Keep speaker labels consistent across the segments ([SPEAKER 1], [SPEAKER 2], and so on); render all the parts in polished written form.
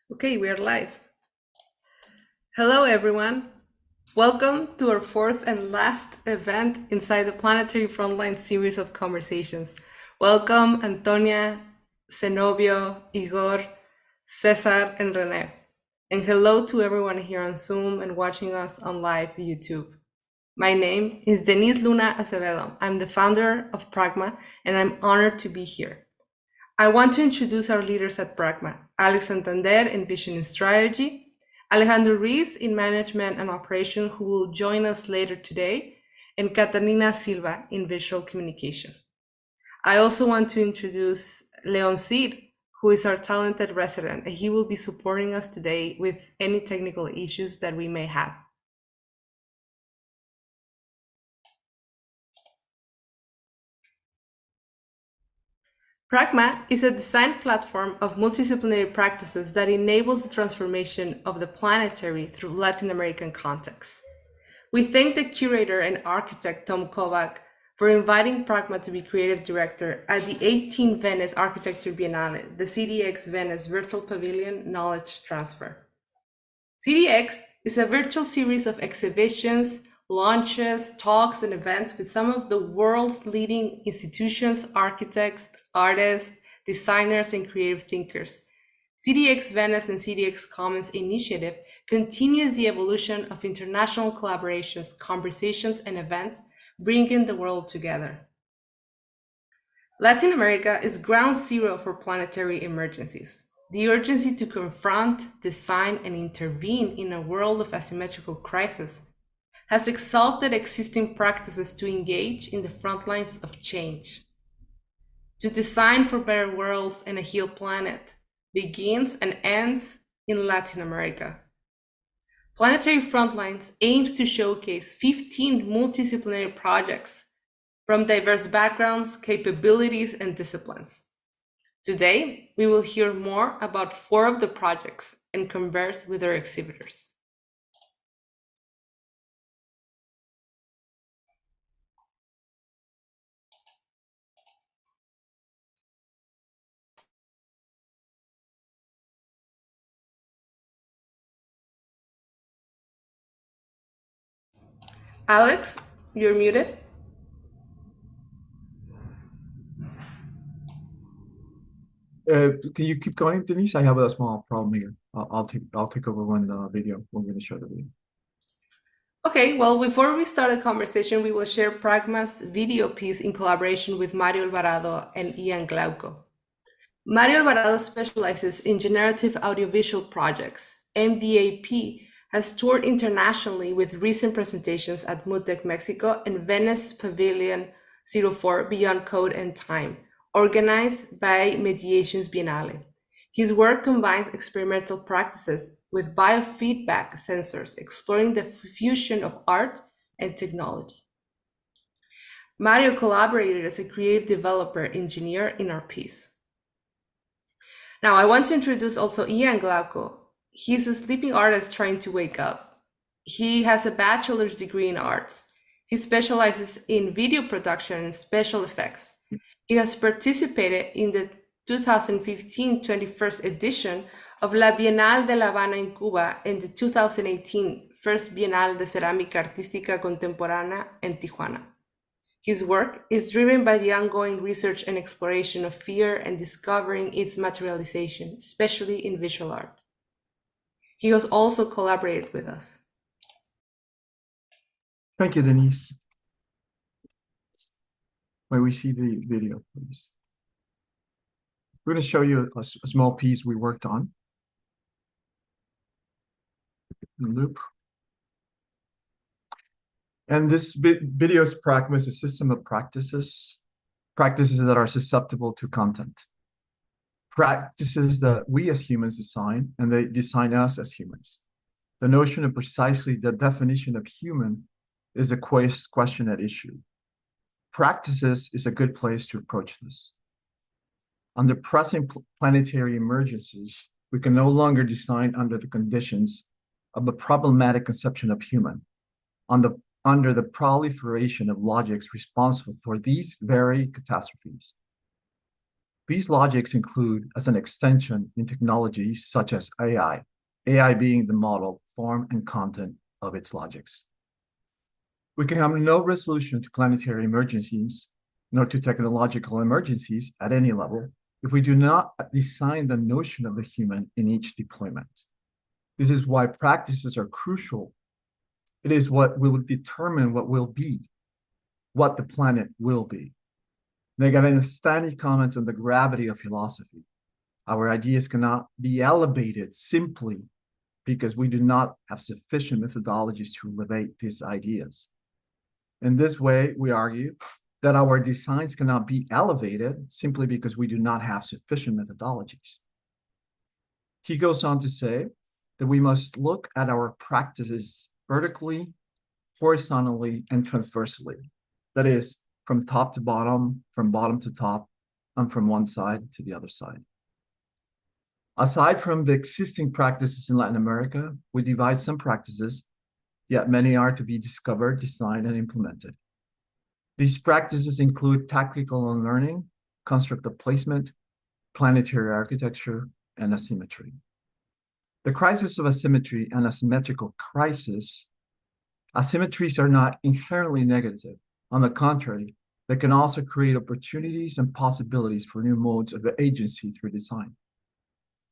[SPEAKER 1] Okay, we are live. Hello, everyone. Welcome to our fourth and last event inside the Planetary Frontlines series of conversations. Welcome, Antonia, Zenobio, Igor, Cesar, and Rene. And hello to everyone here on Zoom and watching us on live YouTube. My name is Denise Luna Acevedo. I'm the founder of Pragma, and I'm honored to be here. I want to introduce our leaders at Pragma: Alex Santander in Vision and Strategy, Alejandro Ruiz in Management and Operation, who will join us later today, and Catalina Silva in Visual Communication. I also want to introduce Leon Cid, who is our talented resident, and he will be supporting us today with any technical issues that we may have. Pragma is a design platform of multidisciplinary practices that enables the transformation of the planetary through Latin American contexts. We thank the curator and architect Tom Kovac for inviting Pragma to be creative director at the 18th Venice Architecture Biennale, the CityX Venice Virtual Pavilion Knowledge Transfer. CityX is a virtual series of exhibitions, launches, talks, and events with some of the world's leading institutions, architects, artists, designers, and creative thinkers. CityX Venice and CityX Commons initiative continues the evolution of international collaborations, conversations, and events, bringing the world together. Latin America is ground zero for planetary emergencies. The urgency to confront, design, and intervene in a world of asymmetrical crisis has exalted existing practices to engage in the front lines of change. To design for better worlds and a healed planet begins and ends in Latin America. Planetary Frontlines aims to showcase 15 multidisciplinary projects from diverse backgrounds, capabilities, and disciplines. Today, we will hear more about 4 of the projects and converse with our exhibitors. Alex, you're muted.
[SPEAKER 2] Can you keep going, Denise? I have a small problem here. I'll take over when the video. We're going to show the video.
[SPEAKER 1] Okay, well, before we start the conversation, we will share Pragma's video piece in collaboration with Mario Alvarado and Ian Glauco. Mario Alvarado specializes in generative audiovisual projects. MDAP has toured internationally with recent presentations at MUTEC Mexico and Venice Pavilion 04 Beyond Code and Time, organized by Mediations Biennale. His work combines experimental practices with biofeedback sensors, exploring the fusion of art and technology. Mario collaborated as a creative developer engineer in our piece. Now, I want to introduce also Ian Glauco. He's a sleeping artist trying to wake up. He has a bachelor's degree in arts. He specializes in video production and special effects. He has participated in the 2015 21st edition of La Biennale de La Habana in Cuba and the 2018 First Biennale de Cerámica Artística Contemporánea en Tijuana. His work is driven by the ongoing research and exploration of fear and discovering its materialization, especially in visual art. He has also collaborated with us.
[SPEAKER 2] Thank you, Denise. May we see the video, please? We're going to show you a small piece we worked on. Loop. And this video's Pragma is a system of practices that are susceptible to content. Practices that we as humans design, and they design us as humans. The notion of precisely the definition of human is a question at issue. Practices is a good place to approach this. Under pressing planetary emergencies, we can no longer design under the conditions of a problematic conception of human, under the proliferation of logics responsible for these very catastrophes. These logics include, as an extension in technologies such as AI being the model, form, and content of its logics. We can have no resolution to planetary emergencies, nor to technological emergencies at any level, if we do not design the notion of the human in each deployment. This is why practices are crucial. It is what will determine what will be, what the planet will be. Stanley comments on the gravity of philosophy. Our ideas cannot be elevated simply because we do not have sufficient methodologies to elevate these ideas. In this way, we argue that our designs cannot be elevated simply because we do not have sufficient methodologies. He goes on to say that we must look at our practices vertically, horizontally, and transversely. That is, from top to bottom, from bottom to top, and from one side to the other side. Aside from the existing practices in Latin America, we devise some practices, yet many are to be discovered, designed, and implemented. These practices include tactical learning, constructive placement, planetary architecture, and asymmetry. The crisis of asymmetry and asymmetrical crisis, asymmetries are not inherently negative. On the contrary, they can also create opportunities and possibilities for new modes of agency through design.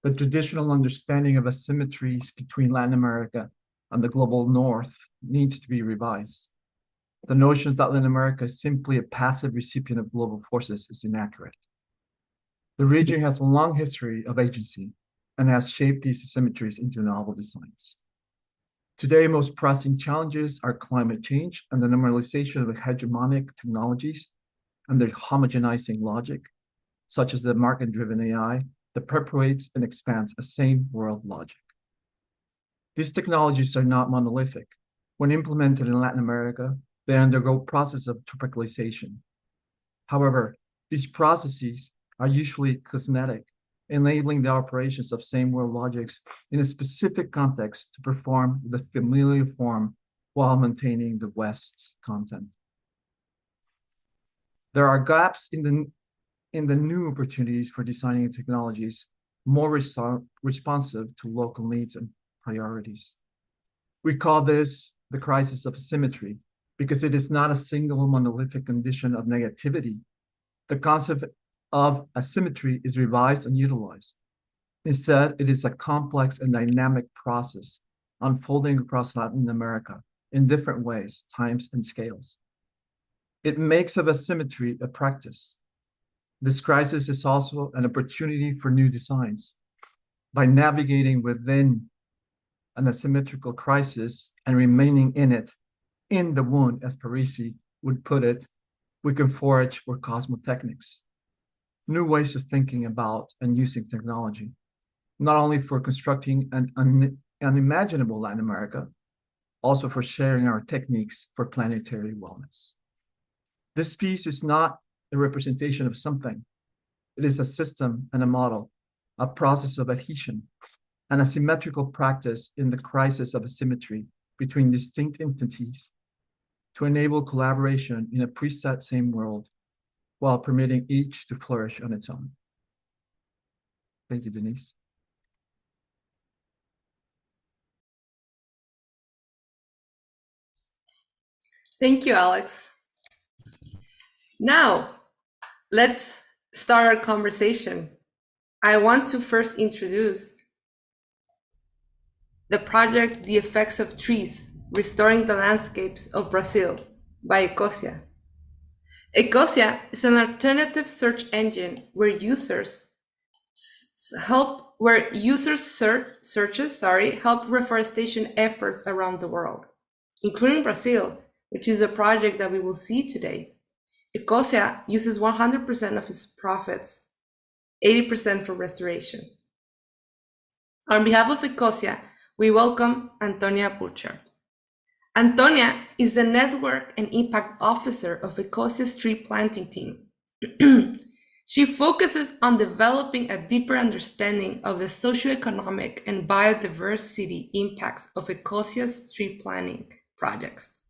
[SPEAKER 2] The traditional understanding of asymmetries between Latin America and the global north needs to be revised. The notions that Latin America is simply a passive recipient of global forces is inaccurate. The region has a long history of agency and has shaped these asymmetries into novel designs. Today, most pressing challenges are climate change and the normalization of hegemonic technologies and their homogenizing logic, such as the market-driven AI that perpetuates and expands a same world logic. These technologies are not monolithic. When implemented in Latin America, they undergo process of tropicalization. However, these processes are usually cosmetic, enabling the operations of same world logics in a specific context to perform the familiar form while maintaining the West's content. There are gaps in the new opportunities for designing technologies more responsive to local needs and priorities. We call this the crisis of asymmetry because it is not a single monolithic condition of negativity. The concept of asymmetry is revised and utilized. Instead, it is a complex and dynamic process unfolding across Latin America in different ways, times, and scales. It makes of asymmetry a practice. This crisis is also an opportunity for new designs. By navigating within an asymmetrical crisis and remaining in it, in the wound, as Parisi would put it, we can forage for cosmotechnics, new ways of thinking about and using technology, not only for constructing an unimaginable Latin America, also for sharing our techniques for planetary wellness. This piece is not a representation of something. It is a system and a model, a process of adhesion, and a symmetrical practice in the crisis of asymmetry between distinct entities to enable collaboration in a preset same world while permitting each to flourish on its own. Thank you, Denise.
[SPEAKER 1] Thank you, Alex. Now, let's start our conversation. I want to first introduce the project The Effects of Trees, Restoring the Landscapes of Brazil by Ecosia. Ecosia is an alternative search engine where users help reforestation efforts around the world, including Brazil, which is a project that we will see today. Ecosia uses 100% of its profits, 80% for restoration. On behalf of Ecosia, we welcome Antonia Butcher. Antonia is the Network and Impact Officer of Ecosia's tree planting team. She focuses on developing a deeper understanding of the socioeconomic and biodiversity impacts of Ecosia's tree planting projects.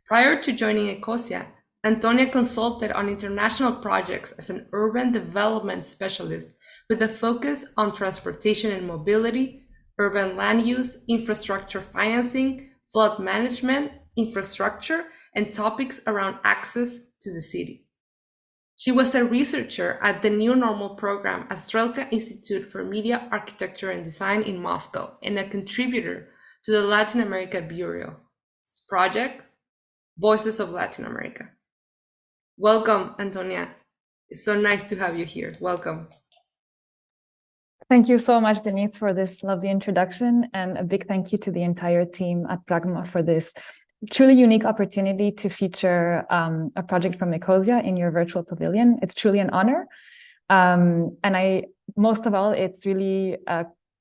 [SPEAKER 1] Prior to joining Ecosia, Antonia consulted on international projects as an urban development specialist with a focus on transportation and mobility, urban land use, infrastructure financing, flood management, infrastructure, and topics around access to the city. She was a researcher at the New Normal program at Strelka Institute for Media, Architecture, and Design in Moscow, and a contributor to the Latin America Bureau's project, Voices of Latin America. Welcome, Antonia. It's so nice to have you here. Welcome.
[SPEAKER 3] Thank you so much, Denise, for this lovely introduction, and a big thank you to the entire team at Pragma for this truly unique opportunity to feature a project from Ecosia in your virtual pavilion. It's truly an honor. Most of all, it's really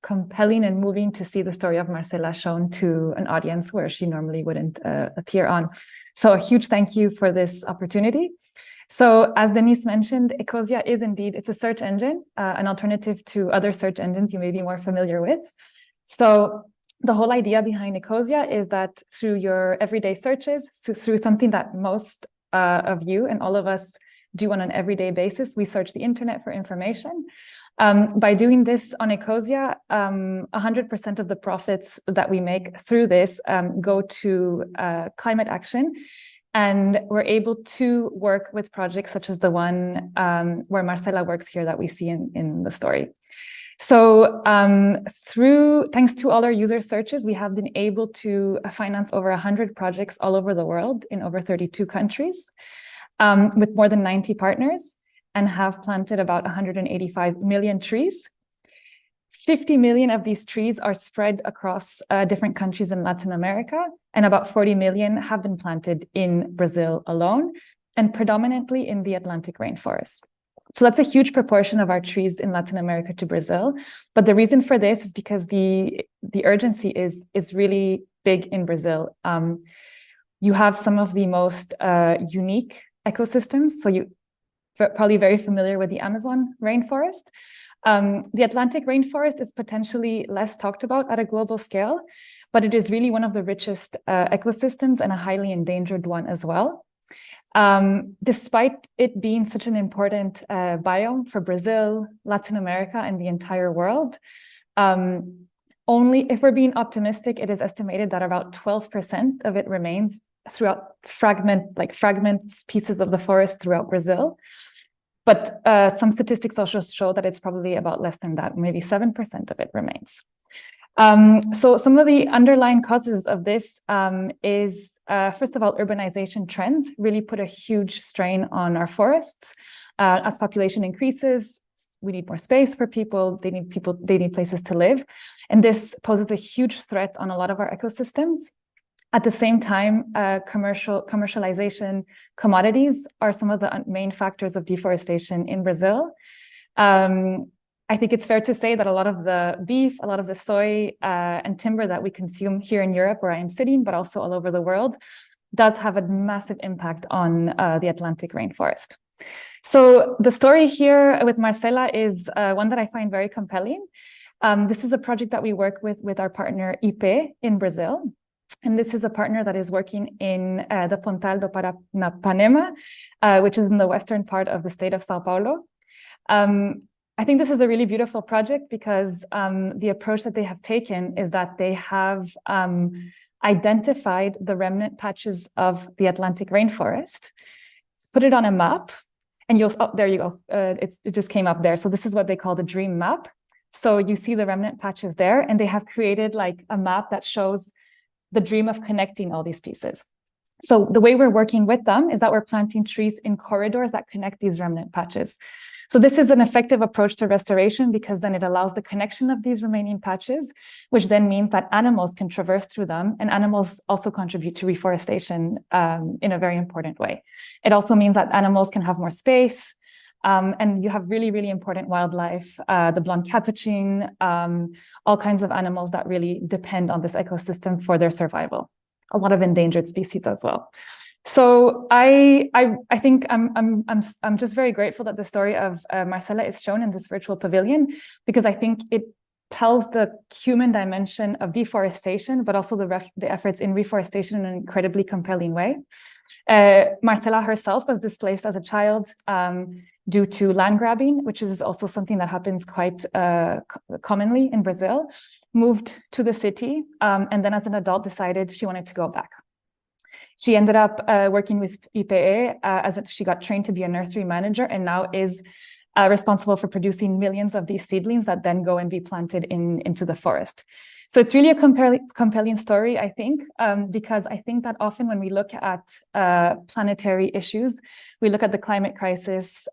[SPEAKER 3] compelling and moving to see the story of Marcela shown to an audience where she normally wouldn't appear on. So a huge thank you for this opportunity. So as Denise mentioned, Ecosia is indeed, it's a search engine, an alternative to other search engines you may be more familiar with. So the whole idea behind Ecosia is that through your everyday searches, through something that most of you and all of us do on an everyday basis, we search the internet for information. By doing this on Ecosia, 100% of the profits that we make through this go to climate action. And we're able to work with projects such as the one where Marcela works here that we see in the story. So thanks to all our user searches, we have been able to finance over 100 projects all over the world in over 32 countries with more than 90 partners, and have planted about 185 million trees. 50 million of these trees are spread across different countries in Latin America, and about 40 million have been planted in Brazil alone, and predominantly in the Atlantic rainforest. So that's a huge proportion of our trees in Latin America to Brazil. But the reason for this is because the urgency is really big in Brazil. You have some of the most unique ecosystems. So you're probably very familiar with the Amazon rainforest. The Atlantic rainforest is potentially less talked about at a global scale, but it is really one of the richest ecosystems and a highly endangered one as well. Despite it being such an important biome for Brazil, Latin America, and the entire world, only if we're being optimistic, it is estimated that about 12% of it remains throughout fragments, pieces of the forest throughout Brazil. But some statistics also show that it's probably about less than that, maybe 7% of it remains. So some of the underlying causes of this is, first of all, urbanization trends really put a huge strain on our forests. As population increases, we need more space for people, they need places to live. And this poses a huge threat on a lot of our ecosystems. At the same time, commercialization commodities are some of the main factors of deforestation in Brazil. I think it's fair to say that a lot of the beef, a lot of the soy and timber that we consume here in Europe, where I am sitting, but also all over the world, does have a massive impact on the Atlantic rainforest. So the story here with Marcela is one that I find very compelling. This is a project that we work with our partner IP in Brazil. And this is a partner that is working in the Pontal do Paranapanema, which is in the western part of the state of Sao Paulo. I think this is a really beautiful project because the approach that they have taken is that they have identified the remnant patches of the Atlantic rainforest, put it on a map, and there you go, it just came up there. So this is what they call the dream map. So you see the remnant patches there, and they have created like a map that shows the dream of connecting all these pieces. So the way we're working with them is that we're planting trees in corridors that connect these remnant patches. So this is an effective approach to restoration because then it allows the connection of these remaining patches, which then means that animals can traverse through them, and animals also contribute to reforestation in a very important way. It also means that animals can have more space, and you have really, really important wildlife, the blonde capuchin, all kinds of animals that really depend on this ecosystem for their survival. A lot of endangered species as well. So I think I'm just very grateful that the story of Marcela is shown in this virtual pavilion, because I think it tells the human dimension of deforestation, but also the efforts in reforestation in an incredibly compelling way. Marcela herself was displaced as a child due to land grabbing, which is also something that happens quite commonly in Brazil, moved to the city, and then as an adult decided she wanted to go back. She ended up working with IPE she got trained to be a nursery manager, and now is responsible for producing millions of these seedlings that then go and be planted into the forest. So it's really a compelling story, I think, because I think that often when we look at planetary issues, we look at the climate crisis.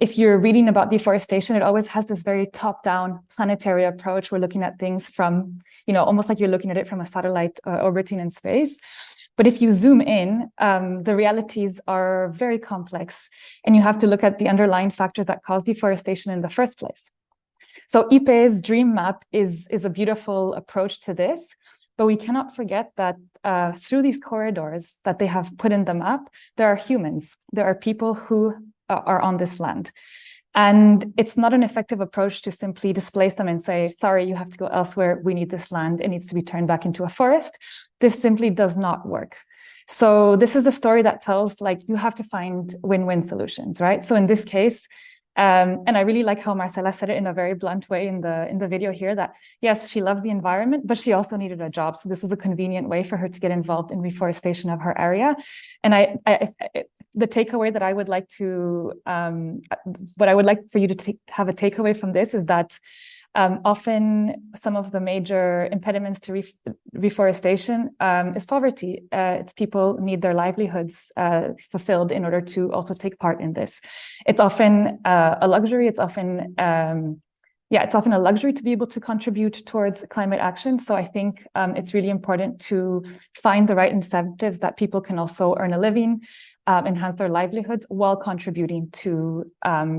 [SPEAKER 3] If you're reading about deforestation, it always has this very top-down planetary approach. We're looking at things from, almost like you're looking at it from a satellite orbiting in space. But if you zoom in, the realities are very complex, and you have to look at the underlying factors that cause deforestation in the first place. So IPE's dream map is a beautiful approach to this, but we cannot forget that through these corridors that they have put in the map, there are humans, there are people who are on this land. And it's not an effective approach to simply displace them and say, sorry, you have to go elsewhere, we need this land, it needs to be turned back into a forest. This simply does not work. So this is the story that tells, you have to find win-win solutions, right? So in this case, and I really like how Marcela said it in a very blunt way in the video here, that yes, she loves the environment, but she also needed a job. So this was a convenient way for her to get involved in reforestation of her area. And the takeaway that I would like to, what I would like for you to have a takeaway from this is that often some of the major impediments to reforestation is poverty. It's people need their livelihoods fulfilled in order to also take part in this. It's often a luxury. It's often a luxury to be able to contribute towards climate action. So I think it's really important to find the right incentives that people can also earn a living, enhance their livelihoods while contributing to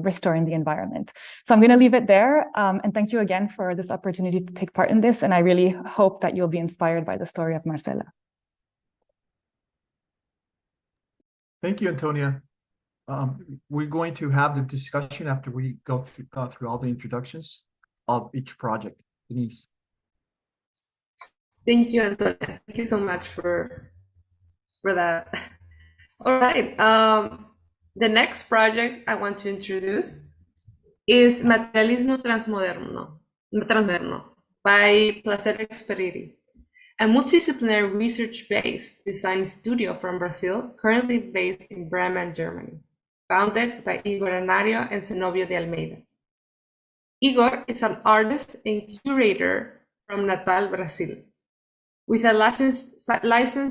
[SPEAKER 3] restoring the environment. So I'm going to leave it there. And thank you again for this opportunity to take part in this. And I really hope that you'll be inspired by the story of Marcela.
[SPEAKER 2] Thank you, Antonia. We're going to have the discussion after we go through all the introductions of each project. Denise.
[SPEAKER 1] Thank you, Antonia. Thank you so much for that. All right. The next project I want to introduce is Materialismo Transmoderno by Placet Experiri, a multidisciplinary research-based design studio from Brazil, currently based in Bremen, Germany, founded by Ygor Anario and Zenobio de Almeda. Ygor is an artist and curator from Natal, Brazil, with a licensure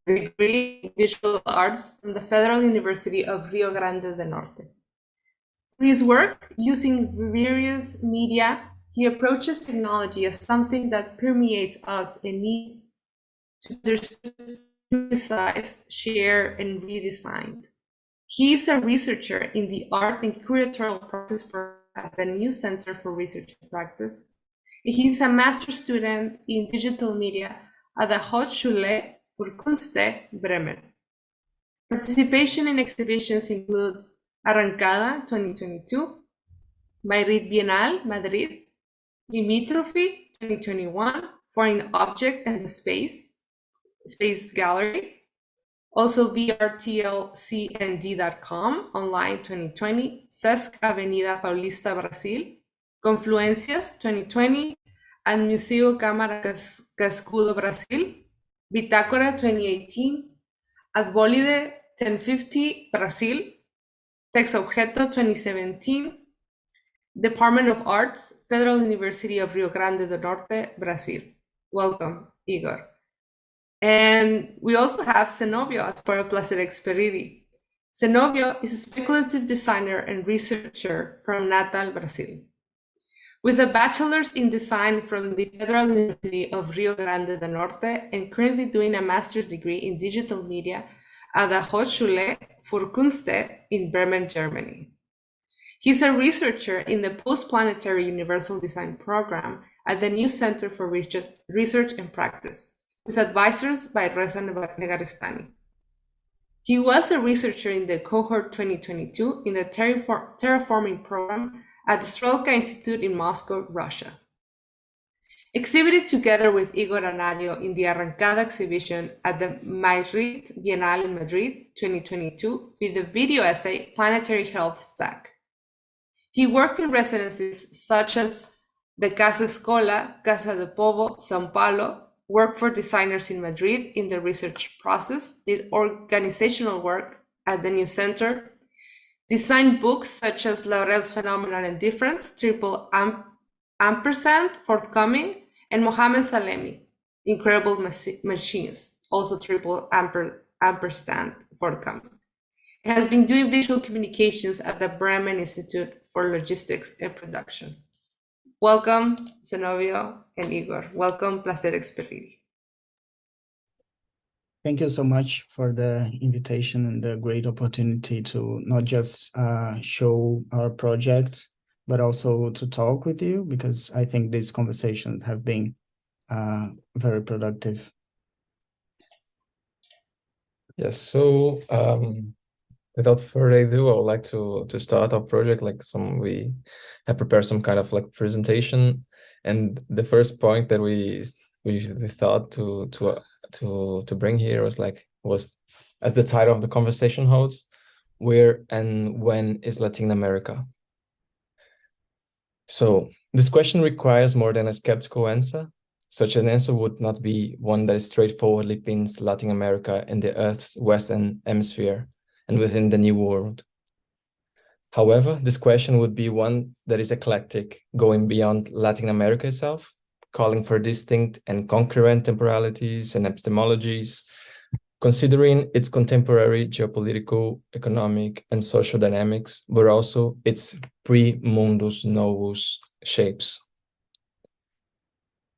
[SPEAKER 1] degree in visual arts from the Federal University of Rio Grande do Norte. Through his work, using various media, he approaches technology as something that permeates us and needs to be understood, criticized, shared, and redesigned. He is a researcher in the Art and Curatorial Practice program at the New Center for Research and Practice. He's a master's student in digital media at the Hochschule für Künste, Bremen. Participation in exhibitions include Arrancada 2022, Madrid Biennale, Madrid, Limítrophe 2021, Foreign Object and the Space Gallery, also vrtlcnd.com, online 2020, Sesc Avenida Paulista, Brazil, Confluencias 2020, and Museu Câmara Cascudo, Brazil, Bitácora 2018, Adbólide 1050, Brazil, Texobjeto 2017, Department of Arts, Federal University of Rio Grande do Norte, Brazil. Welcome, Ygor. And we also have Zenobio as part of Placet Experiri. Zenobio is a speculative designer and researcher from Natal, Brazil. With a bachelor's in design from the Federal University of Rio Grande do Norte and currently doing a master's degree in digital media at the Hochschule für Künste in Bremen, Germany. He's a researcher in the Post-Planetary Universal Design Program at the New Center for Research and Practice, with advisors by Reza Negarestani. He was a researcher in the cohort 2022 in the Terraforming Program at the Strelka Institute in Moscow, Russia. Exhibited together with Ygor Anario in the Arrancada exhibition at the Madrid Biennale in Madrid 2022 with the video essay Planetary Health Stack. He worked in residencies such as the Casa Escola, Casa de Povo, São Paulo, worked for designers in Madrid in the research process, did organizational work at the New Center, designed books such as Laurel's Phenomenon and Difference, Triple Ampersand, forthcoming, and Mohammed Salemi, Incredible Machines, also Triple Ampersand, forthcoming. He has been doing visual communications at the Bremen Institute for Logistics and Production. Welcome, Zenobio and Ygor. Welcome, Placet Experiri.
[SPEAKER 4] Thank you so much for the invitation and the great opportunity to not just show our project, but also to talk with you, because I think these conversations have been very productive.
[SPEAKER 5] Yes, so without further ado, I would like to start our project. We have prepared some kind of presentation, and the first point that we thought to bring here was as the title of the conversation holds, where and when is Latin America? So this question requires more than a skeptical answer. Such an answer would not be one that straightforwardly pins Latin America in the Earth's Western Hemisphere and within the New World. However, this question would be one that is eclectic, going beyond Latin America itself, calling for distinct and concurrent temporalities and epistemologies, considering its contemporary geopolitical, economic, and social dynamics, but also its pre-mundus novus shapes.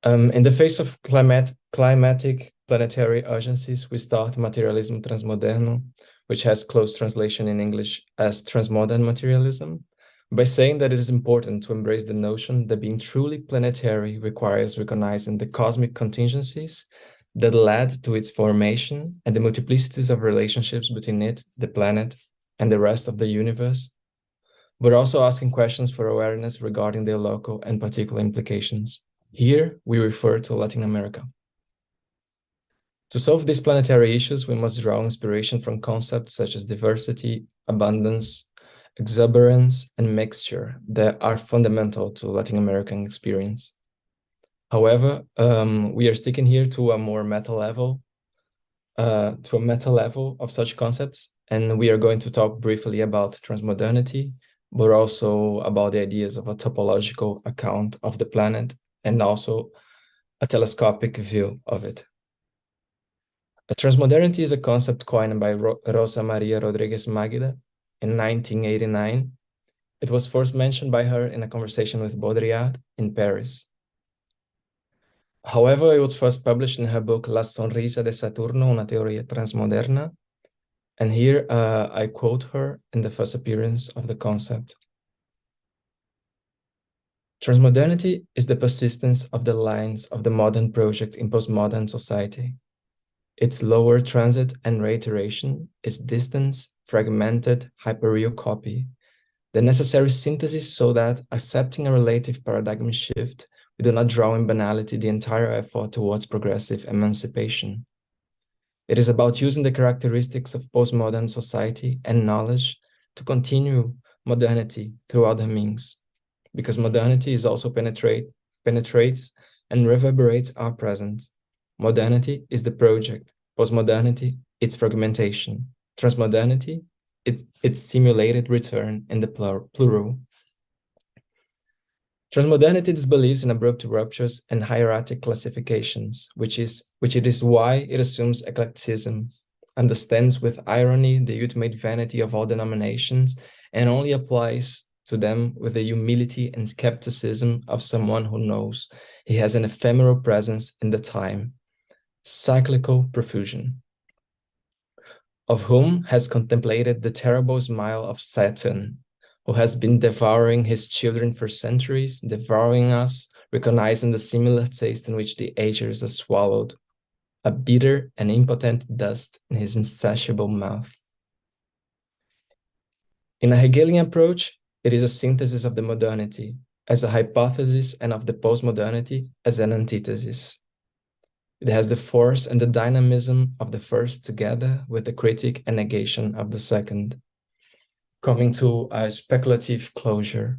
[SPEAKER 5] In the face of climatic planetary urgencies, we start Materialismo Transmoderno, which has close translation in English as Transmodern Materialism, by saying that it is important to embrace the notion that being truly planetary requires recognizing the cosmic contingencies that led to its formation and the multiplicities of relationships between it, the planet, and the rest of the universe, but also asking questions for awareness regarding their local and particular implications. Here, we refer to Latin America. To solve these planetary issues, we must draw inspiration from concepts such as diversity, abundance, exuberance, and mixture that are fundamental to Latin American experience. However, we are sticking here to a more meta level, of such concepts, and we are going to talk briefly about transmodernity, but also about the ideas of a topological account of the planet and also a telescopic view of it. Transmodernity is a concept coined by Rosa Maria Rodriguez Magda in 1989. It was first mentioned by her in a conversation with Baudrillard in Paris. However, it was first published in her book La Sonrisa de Saturno, una teoría transmoderna. And here I quote her in the first appearance of the concept. Transmodernity is the persistence of the lines of the modern project in postmodern society. Its lower transit and reiteration, its distance, fragmented, hyperreal copy, the necessary synthesis so that, accepting a relative paradigm shift, we do not draw in banality the entire effort towards progressive emancipation. It is about using the characteristics of postmodern society and knowledge to continue modernity through other means, because modernity is also penetrates and reverberates our present. Modernity is the project, postmodernity, its fragmentation, transmodernity, its simulated return in the plural. Transmodernity disbelieves in abrupt ruptures and hieratic classifications, which it is why it assumes eclecticism, understands with irony the ultimate vanity of all denominations, and only applies to them with the humility and skepticism of someone who knows he has an ephemeral presence in the time, cyclical profusion, of whom has contemplated the terrible smile of Saturn, who has been devouring his children for centuries, devouring us, recognizing the similar taste in which the ages are swallowed, a bitter and impotent dust in his insatiable mouth. In a Hegelian approach, it is a synthesis of the modernity as a hypothesis and of the postmodernity as an antithesis. It has the force and the dynamism of the first together with the critique and negation of the second, coming to a speculative closure.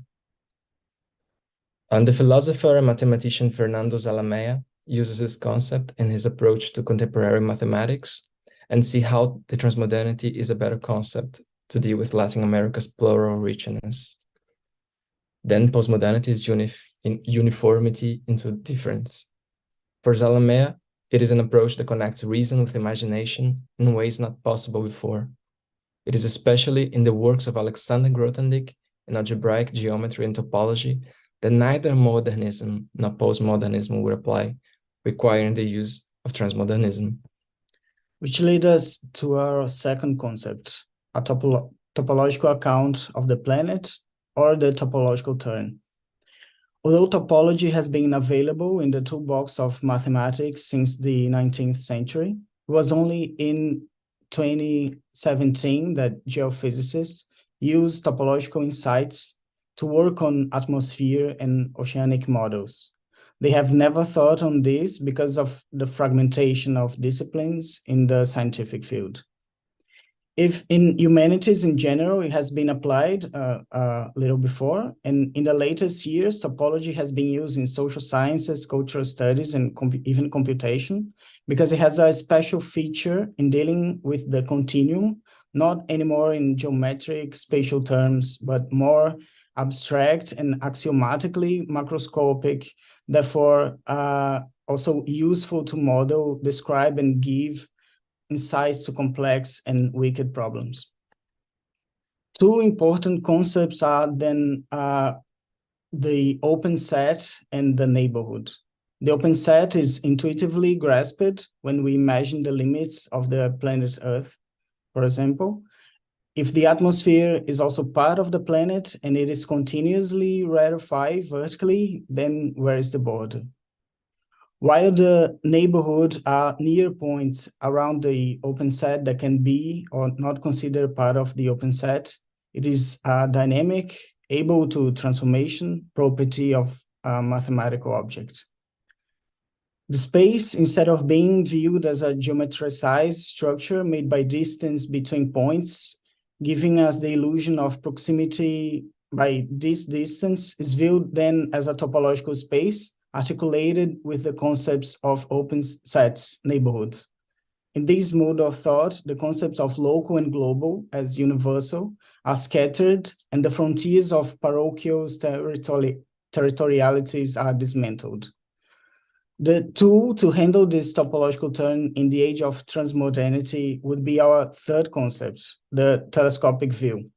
[SPEAKER 5] And the philosopher and mathematician Fernando Zalamea uses this concept in his approach to contemporary mathematics and see how the transmodernity is a better concept to deal with Latin America's plural richness. Then postmodernity is uniformity into difference. For Zalamea, it is an approach that connects reason with imagination in ways not possible before. It is especially in the works of Alexander Grothendieck in algebraic geometry and topology that neither modernism nor postmodernism will apply, requiring the use of transmodernism.
[SPEAKER 4] Which leads us to our second concept, a topological account of the planet, or the topological turn. Although topology has been available in the toolbox of mathematics since the 19th century, it was only in 2017 that geophysicists used topological insights to work on atmosphere and oceanic models. They have never thought on this because of the fragmentation of disciplines in the scientific field. If in humanities in general, it has been applied a little before, and in the latest years, topology has been used in social sciences, cultural studies, and even computation, because it has a special feature in dealing with the continuum, not anymore in geometric spatial terms, but more abstract and axiomatically macroscopic, therefore also useful to model, describe, and give insights to complex and wicked problems. Two important concepts are then the open set and the neighborhood. The open set is intuitively grasped when we imagine the limits of the planet Earth, for example. If the atmosphere is also part of the planet and it is continuously ratified vertically, then where is the border? While the neighborhood are near points around the open set that can be or not considered part of the open set, it is a dynamic, able to transformation property of a mathematical object. The space, instead of being viewed as a geometricized structure made by distance between points, giving us the illusion of proximity by this distance, is viewed then as a topological space articulated with the concepts of open sets, neighborhoods. In this mode of thought, the concepts of local and global as universal are scattered, and the frontiers of parochial territorialities are dismantled. The tool to handle this topological turn in the age of transmodernity would be our third concept, the telescopic view.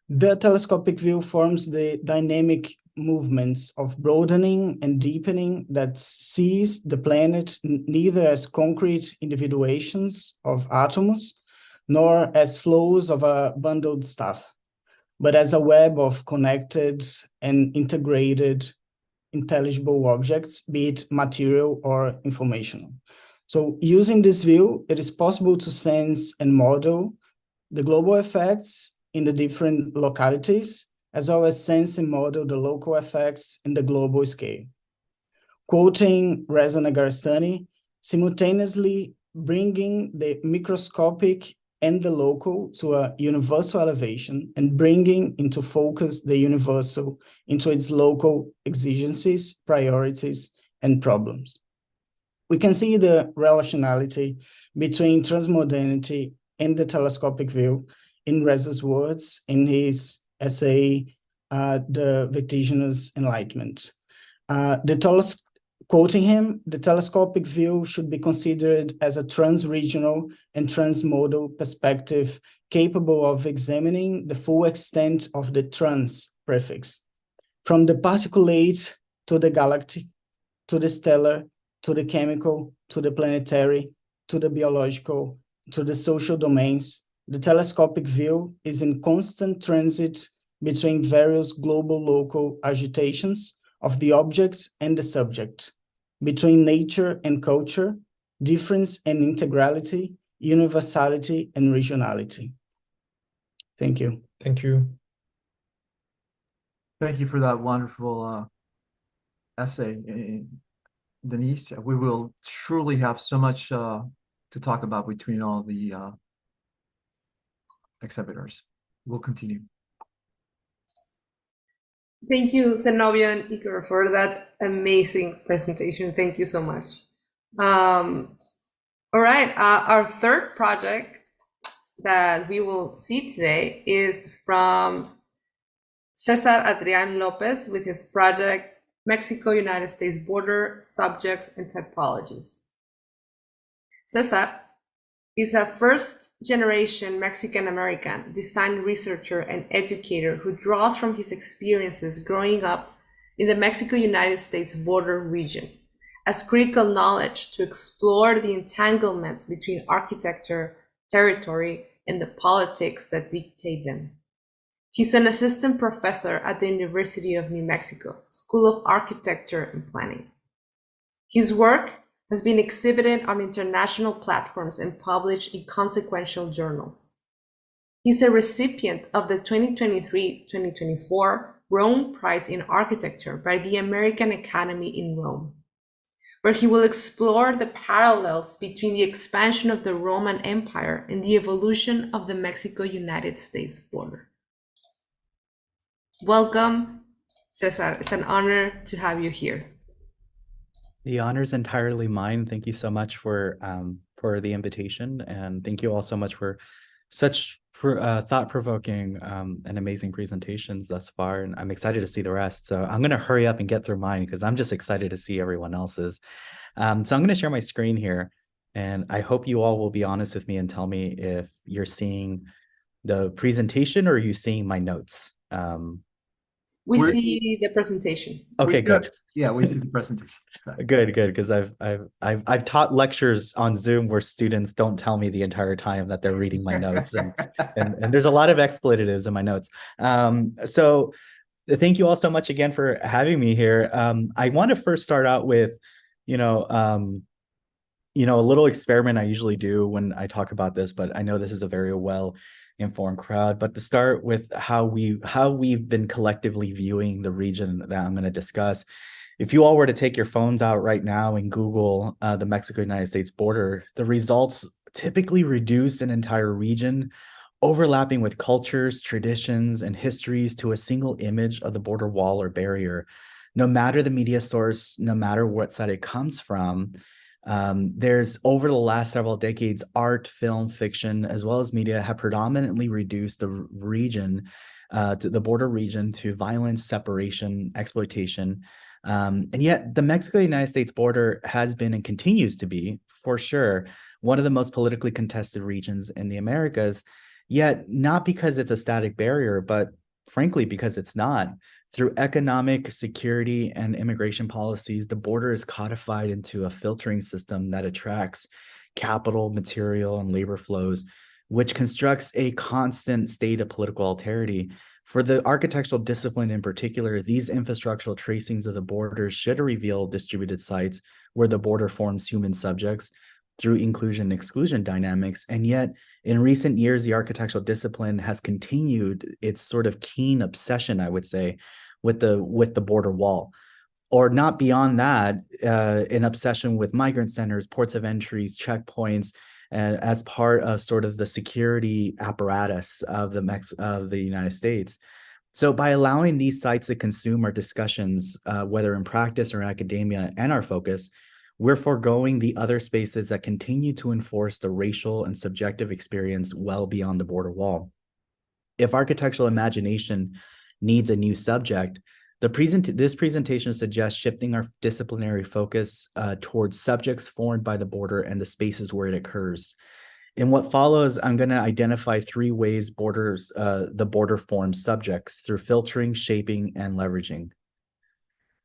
[SPEAKER 4] The telescopic view forms the dynamic movements of broadening and deepening that sees the planet neither as concrete individuations of atoms, nor as flows of a bundled stuff, but as a web of connected and integrated intelligible objects, be it material or informational. So using this view, it is possible to sense and model the global effects in the different localities, as well as sense and model the local effects in the global scale. Quoting Reza Negarestani, simultaneously bringing the microscopic and the local to a universal elevation and bringing into focus the universal into its local exigencies, priorities, and problems. We can see the relationality between transmodernity and the telescopic view in Reza's words in his essay, The Vertiginous Enlightenment. Quoting him, the telescopic view should be considered as a trans-regional and transmodal perspective capable of examining the full extent of the trans prefix, from the particulate to the galactic, to the stellar, to the chemical, to the planetary, to the biological, to the social domains. The telescopic view is in constant transit between various global-local agitations of the object and the subject, between nature and culture, difference and integrality, universality and regionality. Thank you.
[SPEAKER 5] Thank you.
[SPEAKER 2] Thank you for that wonderful essay, Denise. We will truly have so much to talk about between all the exhibitors. We'll continue.
[SPEAKER 1] Thank you, Zenobio and Igor, for that amazing presentation. Thank you so much. All right, our third project that we will see today is from Cesar Adrian Lopez with his project Mexico-United States Border, Subjects and Typologies. Cesar is a first-generation Mexican-American design researcher and educator who draws from his experiences growing up in the Mexico-United States border region as critical knowledge to explore the entanglements between architecture, territory, and the politics that dictate them. He's an assistant professor at the University of New Mexico, School of Architecture and Planning. His work has been exhibited on international platforms and published in consequential journals. He's a recipient of the 2023-2024 Rome Prize in Architecture by the American Academy in Rome, where he will explore the parallels between the expansion of the Roman Empire and the evolution of the Mexico-United States border. Welcome, Cesar. It's an honor to have you here.
[SPEAKER 6] The honor is entirely mine. Thank you so much for the invitation, and thank you all so much for such thought-provoking and amazing presentations thus far. And I'm excited to see the rest. So I'm going to hurry up and get through mine because I'm just excited to see everyone else's. So I'm going to share my screen here, and I hope you all will be honest with me and tell me if you're seeing the presentation or are you seeing my notes.
[SPEAKER 1] We see the presentation.
[SPEAKER 6] Okay, good.
[SPEAKER 2] Yeah, we see the presentation. Exactly.
[SPEAKER 6] Good, because I've taught lectures on Zoom where students don't tell me the entire time that they're reading my notes, and there's a lot of expletives in my notes. So thank you all so much again for having me here. I want to first start out with, a little experiment I usually do when I talk about this, but I know this is a very well-informed crowd. But to start with how we've been collectively viewing the region that I'm going to discuss. If you all were to take your phones out right now and Google the Mexico-United States border, the results typically reduce an entire region, overlapping with cultures, traditions, and histories to a single image of the border wall or barrier. No matter the media source, no matter what side it comes from, there's over the last several decades, art, film, fiction, as well as media have predominantly reduced the region, to the border region, to violence, separation, exploitation. And yet the Mexico-United States border has been and continues to be, for sure, one of the most politically contested regions in the Americas, yet not because it's a static barrier, but frankly, because it's not. Through economic, security, and immigration policies, the border is codified into a filtering system that attracts capital, material, and labor flows, which constructs a constant state of political alterity. For the architectural discipline in particular, these infrastructural tracings of the borders should reveal distributed sites where the border forms human subjects through inclusion and exclusion dynamics. And yet, in recent years, the architectural discipline has continued its sort of keen obsession, I would say, with the border wall. Or not beyond that, an obsession with migrant centers, ports of entries, checkpoints, as part of sort of the security apparatus of the United States. So by allowing these sites to consume our discussions, whether in practice or academia, and our focus, we're foregoing the other spaces that continue to enforce the racial and subjective experience well beyond the border wall. If architectural imagination needs a new subject, this presentation suggests shifting our disciplinary focus towards subjects formed by the border and the spaces where it occurs. In what follows, I'm going to identify 3 ways the border forms subjects through filtering, shaping, and leveraging.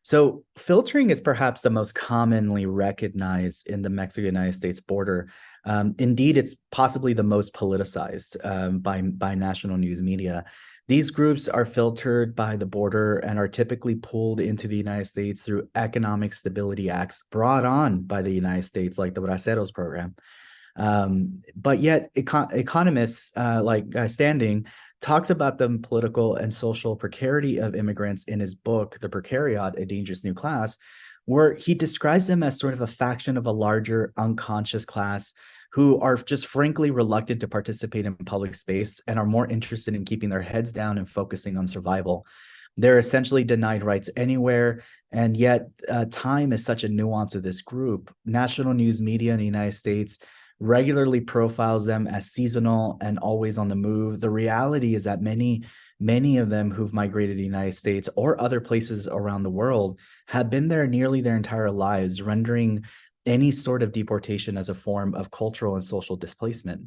[SPEAKER 6] So filtering is perhaps the most commonly recognized in the Mexico-United States border. Indeed, it's possibly the most politicized by national news media. These groups are filtered by the border and are typically pulled into the United States through economic stability acts brought on by the United States, like the Braceros program. But yet economists like Standing talks about the political and social precarity of immigrants in his book, The Precariat, A Dangerous New Class, where he describes them as sort of a faction of a larger unconscious class who are just frankly reluctant to participate in public space and are more interested in keeping their heads down and focusing on survival. They're essentially denied rights anywhere, and yet time is such a nuance of this group. National news media in the United States regularly profiles them as seasonal and always on the move. The reality is that many of them who've migrated to the United States or other places around the world have been there nearly their entire lives, rendering any sort of deportation as a form of cultural and social displacement.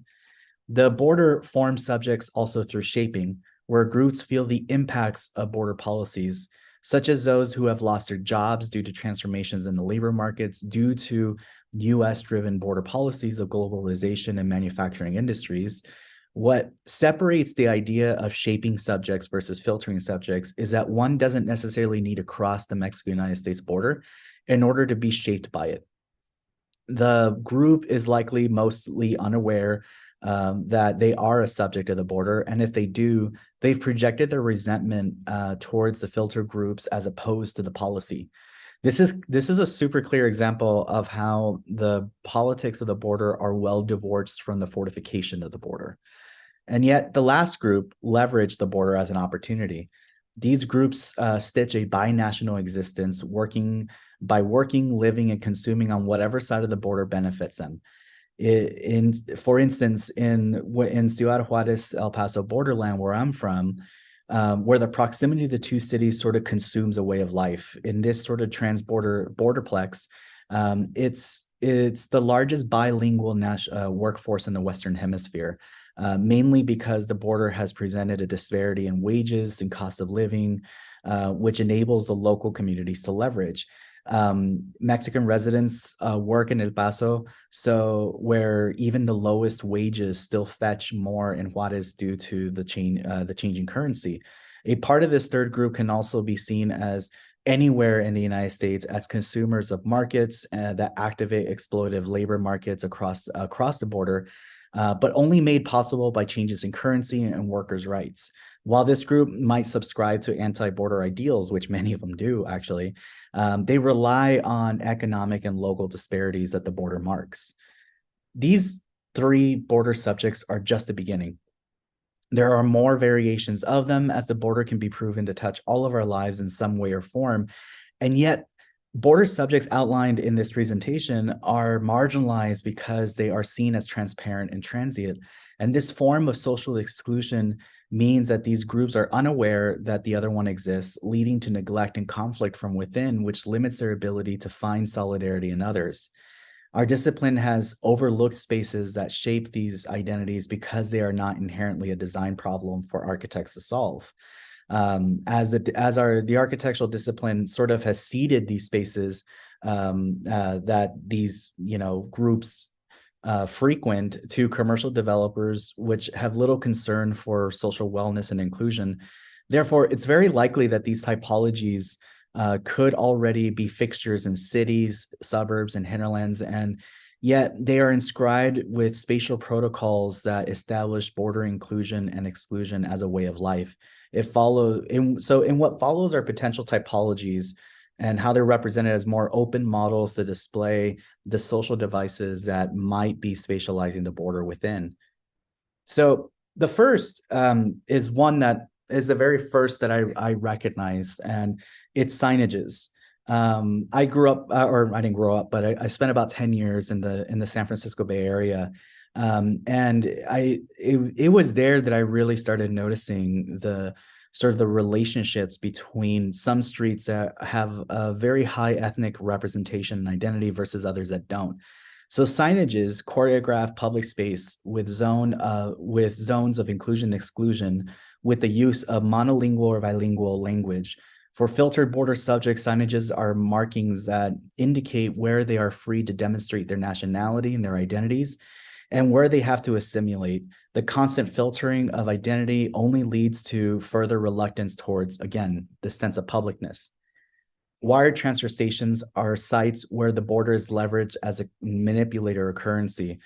[SPEAKER 6] The border forms subjects also through shaping, where groups feel the impacts of border policies, such as those who have lost their jobs due to transformations in the labor markets due to US-driven border policies of globalization and manufacturing industries. What separates the idea of shaping subjects versus filtering subjects is that one doesn't necessarily need to cross the Mexico-United States border in order to be shaped by it. The group is likely mostly unaware that they are a subject of the border, and if they do, they've projected their resentment towards the filter groups as opposed to the policy. This is a super clear example of how the politics of the border are well divorced from the fortification of the border. And yet the last group leveraged the border as an opportunity. These groups stitch a binational existence, working, living, and consuming on whatever side of the border benefits them. For instance, in Ciudad Juarez, El Paso borderland, where I'm from, where the proximity of the two cities sort of consumes a way of life. In this sort of borderplex, it's the largest bilingual workforce in the Western Hemisphere, mainly because the border has presented a disparity in wages and cost of living, which enables the local communities to leverage. Mexican residents work in El Paso, so where even the lowest wages still fetch more in Juarez due to the changing currency. A part of this third group can also be seen as anywhere in the United States as consumers of markets that activate exploitative labor markets across the border, but only made possible by changes in currency and workers' rights. While this group might subscribe to anti-border ideals, which many of them do actually, they rely on economic and local disparities that the border marks. These three border subjects are just the beginning. There are more variations of them, as the border can be proven to touch all of our lives in some way or form. And yet, border subjects outlined in this presentation are marginalized because they are seen as transparent and transient. And this form of social exclusion means that these groups are unaware that the other one exists, leading to neglect and conflict from within, which limits their ability to find solidarity in others. Our discipline has overlooked spaces that shape these identities because they are not inherently a design problem for architects to solve. As the architectural discipline sort of has seeded these spaces that these groups frequent to commercial developers, which have little concern for social wellness and inclusion. Therefore, it's very likely that these typologies could already be fixtures in cities, suburbs, and hinterlands, and yet they are inscribed with spatial protocols that establish border inclusion and exclusion as a way of life. In what follows are potential typologies and how they're represented as more open models to display the social devices that might be spatializing the border within. So the first is one that is the very first that I recognized, and it's signages. I grew up, or I didn't grow up, but I spent about 10 years in the San Francisco Bay Area. And it was there that I really started noticing the sort of the relationships between some streets that have a very high ethnic representation and identity versus others that don't. So signages choreograph public space with zones of inclusion and exclusion with the use of monolingual or bilingual language. For filtered border subjects, signages are markings that indicate where they are free to demonstrate their nationality and their identities, and where they have to assimilate. The constant filtering of identity only leads to further reluctance towards, again, the sense of publicness. Wired transfer stations are sites where the border is leveraged as a manipulator or currency.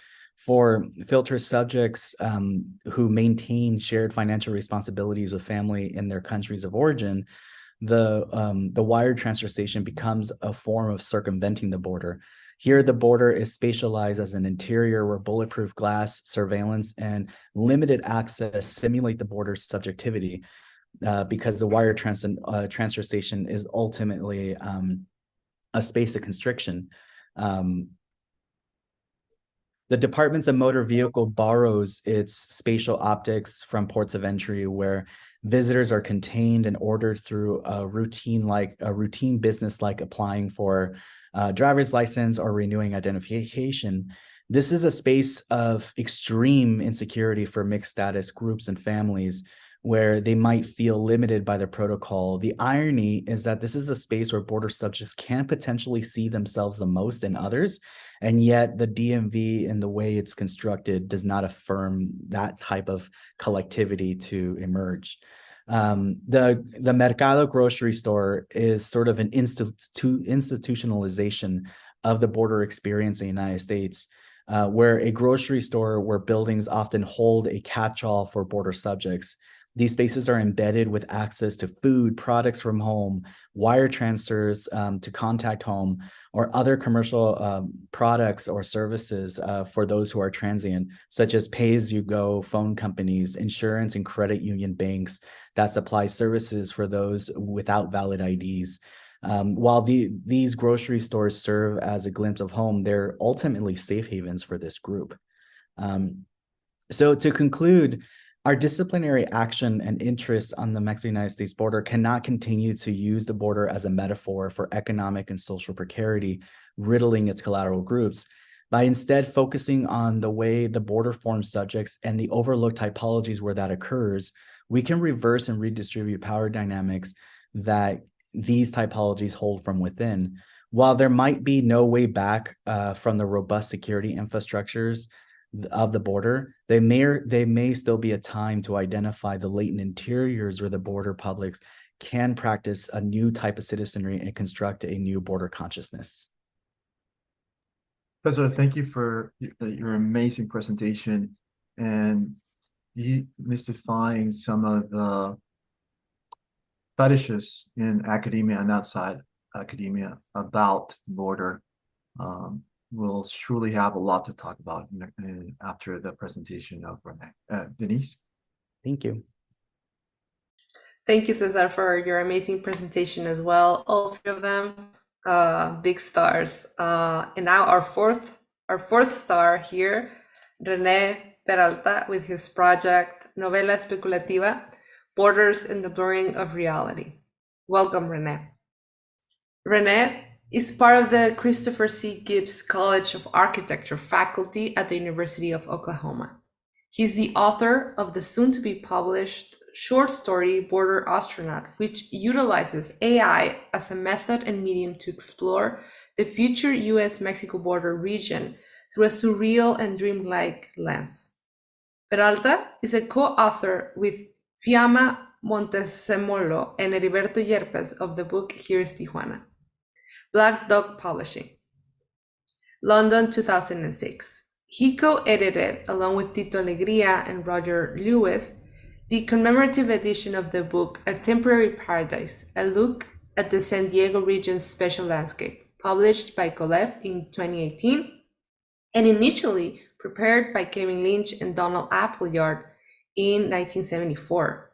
[SPEAKER 6] For filter subjects who maintain shared financial responsibilities with family in their countries of origin, the wire transfer station becomes a form of circumventing the border. Here, the border is spatialized as an interior where bulletproof glass, surveillance, and limited access simulate the border's subjectivity, because the wire transfer station is ultimately a space of constriction. The Departments of Motor Vehicle borrows its spatial optics from ports of entry, where visitors are contained and ordered through a routine business like applying for a driver's license or renewing identification. This is a space of extreme insecurity for mixed status groups and families, where they might feel limited by the protocol. The irony is that this is a space where border subjects can potentially see themselves the most in others, and yet the DMV, in the way it's constructed, does not affirm that type of collectivity to emerge. The Mercado grocery store is sort of an institutionalization of the border experience in the United States, where a grocery store where buildings often hold a catch-all for border subjects. These spaces are embedded with access to food, products from home, wire transfers to contact home, or other commercial products or services for those who are transient, such as pay-as-you-go phone companies, insurance and credit union banks that supply services for those without valid IDs. While these grocery stores serve as a glimpse of home, they're ultimately safe havens for this group. So to conclude, our disciplinary action and interest on the Mexico-United States border cannot continue to use the border as a metaphor for economic and social precarity, riddling its collateral groups, by instead focusing on the way the border forms subjects and the overlooked typologies where that occurs. We can reverse and redistribute power dynamics that these typologies hold from within. While there might be no way back from the robust security infrastructures of the border, they may still be a time to identify the latent interiors where the border publics can practice a new type of citizenry and construct a new border consciousness.
[SPEAKER 2] Cesar, thank you for your amazing presentation and demystifying some of the fetishes in academia and outside academia about border. We'll surely have a lot to talk about after the presentation of Rene. Denise?
[SPEAKER 6] Thank you.
[SPEAKER 1] Thank you, Cesar, for your amazing presentation as well. All three of them, big stars. And now our fourth star here, Rene Peralta, with his project Novela Especulativa, Borders and the Blurring of Reality. Welcome, Rene. Rene is part of the Christopher C. Gibbs College of Architecture faculty at the University of Oklahoma. He's the author of the soon-to-be-published short story Border Astronaut, which utilizes AI as a method and medium to explore the future US-Mexico border region through a surreal and dreamlike lens. Peralta is a co-author with Fiamma Montesemolo and Heriberto Yerpes of the book Here's Tijuana. Black Dog Publishing, London, 2006. He co-edited, along with Tito Alegría and Roger Lewis, the commemorative edition of the book A Temporary Paradise, a look at the San Diego region's special landscape, published by Colef in 2018, and initially prepared by Kevin Lynch and Donald Appleyard in 1974.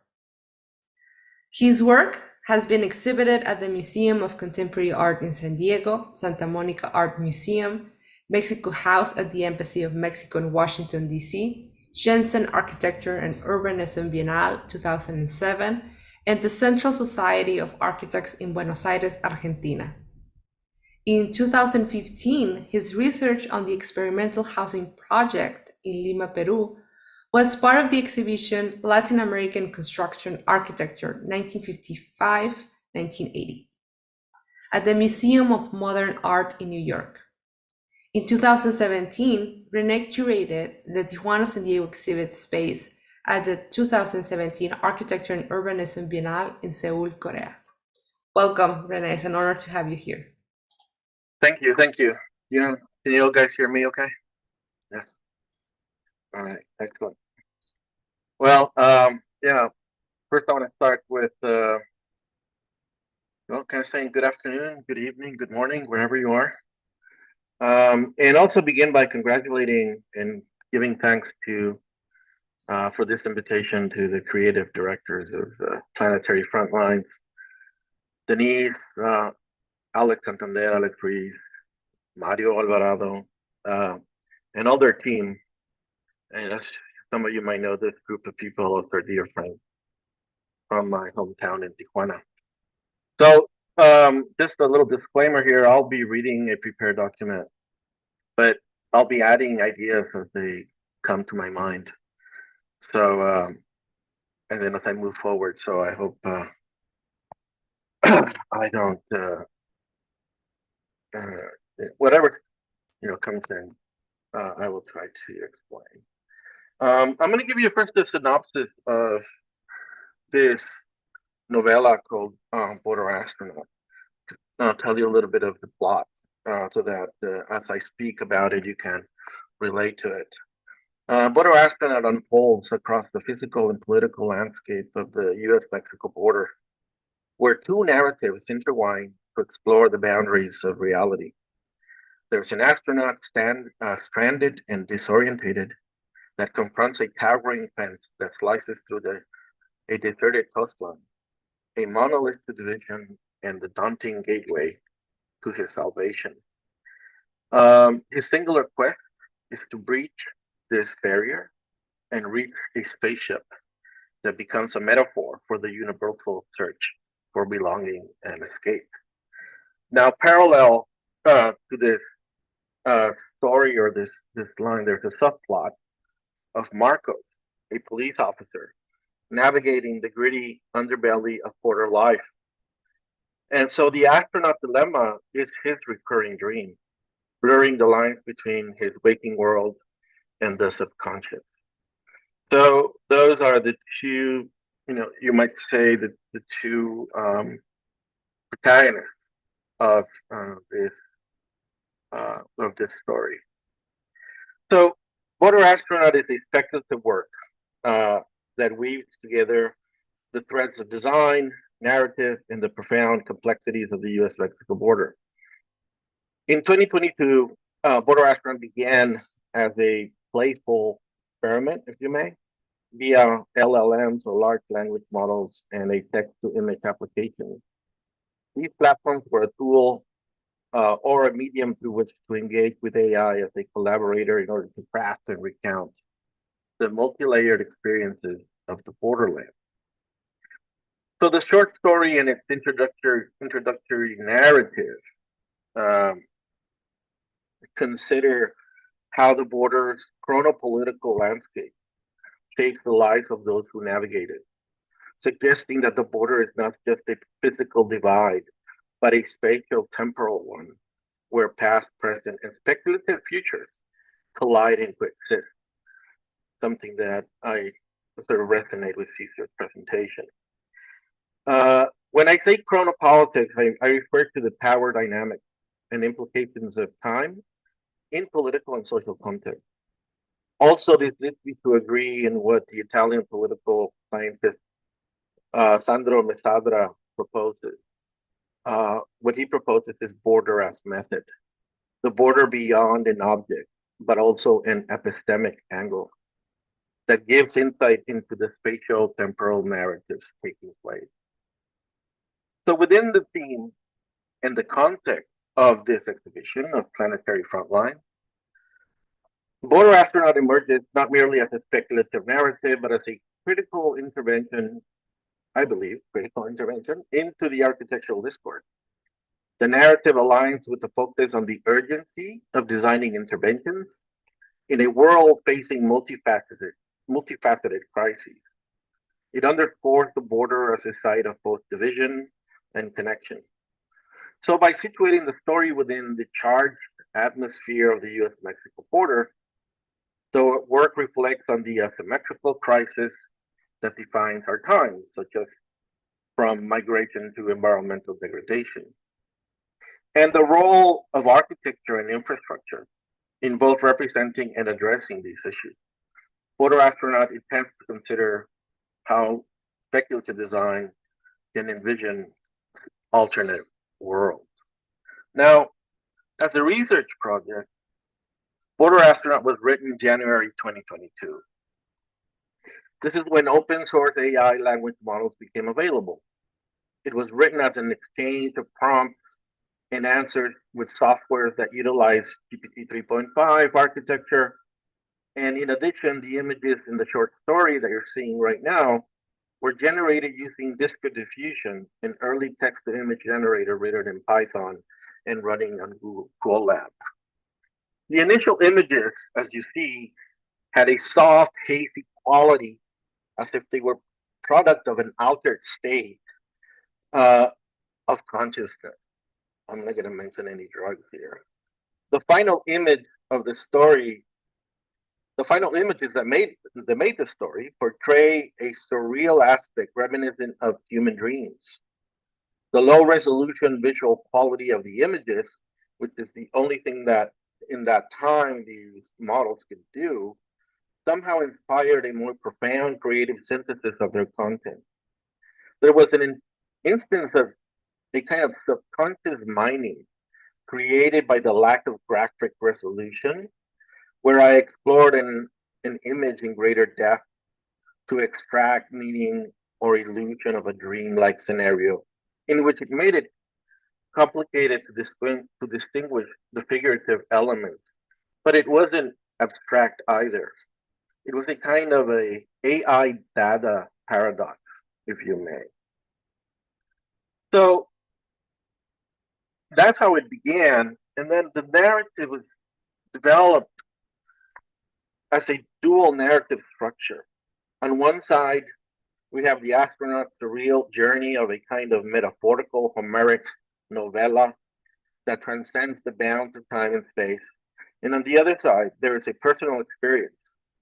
[SPEAKER 1] His work has been exhibited at the Museum of Contemporary Art in San Diego, Santa Monica Art Museum, Mexico House at the Embassy of Mexico in Washington, D.C., Jensen Architecture and Urbanism Biennale 2007, and the Central Society of Architects in Buenos Aires, Argentina. In 2015, his research on the experimental housing project in Lima, Peru, was part of the exhibition Latin American Construction Architecture 1955-1980 at the Museum of Modern Art in New York. In 2017, Rene curated the Tijuana San Diego exhibit space at the 2017 Architecture and Urbanism Biennale in Seoul, Korea. Welcome, Rene. It's an honor to have you here.
[SPEAKER 7] Thank you. Can you guys hear me okay? Yes. All right, excellent. Well, yeah, first I want to start with, well, kind of saying good afternoon, good evening, good morning, wherever you are. And also begin by congratulating and giving thanks to, for this invitation to the creative directors of Planetary Frontlines, Denise, Alex Santander, Alex Ruiz, Mario Alvarado, and all their team. And as some of you might know, this group of people are dear friends from my hometown in Tijuana. So just a little disclaimer here, I'll be reading a prepared document, but I'll be adding ideas as they come to my mind. So, and then as I move forward, so I hope I don't, whatever, comes in, I will try to explain. I'm going to give you first a synopsis of this novella called Border Astronaut. I'll tell you a little bit of the plot so that as I speak about it, you can relate to it. Border Astronaut unfolds across the physical and political landscape of the US-Mexico border, where two narratives intertwine to explore the boundaries of reality. There's an astronaut stranded and disorientated that confronts a towering fence that slices through a deserted coastline, a monolithic division, and the daunting gateway to his salvation. His singular quest is to breach this barrier and reach a spaceship that becomes a metaphor for the universal search for belonging and escape. Now, parallel to this story or this line, there's a subplot of Marcos, a police officer, navigating the gritty underbelly of border life. And so the astronaut dilemma is his recurring dream, blurring the lines between his waking world and the subconscious. So those are the two, you might say the two protagonists of this story. So Border Astronaut is a speculative work that weaves together the threads of design, narrative, and the profound complexities of the US-Mexico border. In 2022, Border Astronaut began as a playful experiment, if you may, via LLMs or large language models and a text-to-image application. These platforms were a tool or a medium through which to engage with AI as a collaborator in order to craft and recount the multi-layered experiences of the borderland. So the short story and its introductory narrative consider how the border's chronopolitical landscape shapes the lives of those who navigate it, suggesting that the border is not just a physical divide, but a spatial temporal one, where past, present, and speculative futures collide and coexist, something that I sort of resonate with Cesar's presentation. When I say chronopolitics, I refer to the power dynamics and implications of time in political and social context. Also, this leads me to agree in what the Italian political scientist Sandro Mesadra proposes. What he proposes is border as method, the border beyond an object, but also an epistemic angle that gives insight into the spatial temporal narratives taking place. So within the theme and the context of this exhibition of Planetary Frontline, Border Astronaut emerges not merely as a speculative narrative, but as a critical intervention, I believe, into the architectural discourse. The narrative aligns with the focus on the urgency of designing interventions in a world facing multifaceted crises. It underscores the border as a site of both division and connection. So by situating the story within the charged atmosphere of the US-Mexico border, the work reflects on the asymmetrical crisis that defines our time, such as from migration to environmental degradation, and the role of architecture and infrastructure in both representing and addressing these issues. Border Astronaut attempts to consider how speculative design can envision alternate worlds. Now, as a research project, Border Astronaut was written in January 2022. This is when open source AI language models became available. It was written as an exchange of prompts and answers with software that utilize GPT 3.5 architecture. And in addition, the images in the short story that you're seeing right now were generated using discrete diffusion, an early text-to-image generator written in Python and running on Google Colab. The initial images, as you see, had a soft, hazy quality, as if they were product of an altered state of consciousness. I'm not going to mention any drugs here. The final image of the story, the final images that made the story portray a surreal aspect reminiscent of human dreams. The low resolution visual quality of the images, which is the only thing that in that time these models could do, somehow inspired a more profound creative synthesis of their content. There was an instance of a kind of subconscious mining created by the lack of graphic resolution, where I explored an image in greater depth to extract meaning or illusion of a dream-like scenario, in which it made it complicated to distinguish the figurative elements. But it wasn't abstract either. It was a kind of a AI data paradox, if you may. So that's how it began. And then the narrative was developed as a dual narrative structure. On one side, we have the astronaut's surreal journey of a kind of metaphorical Homeric novella that transcends the bounds of time and space. And on the other side, there is a personal experience,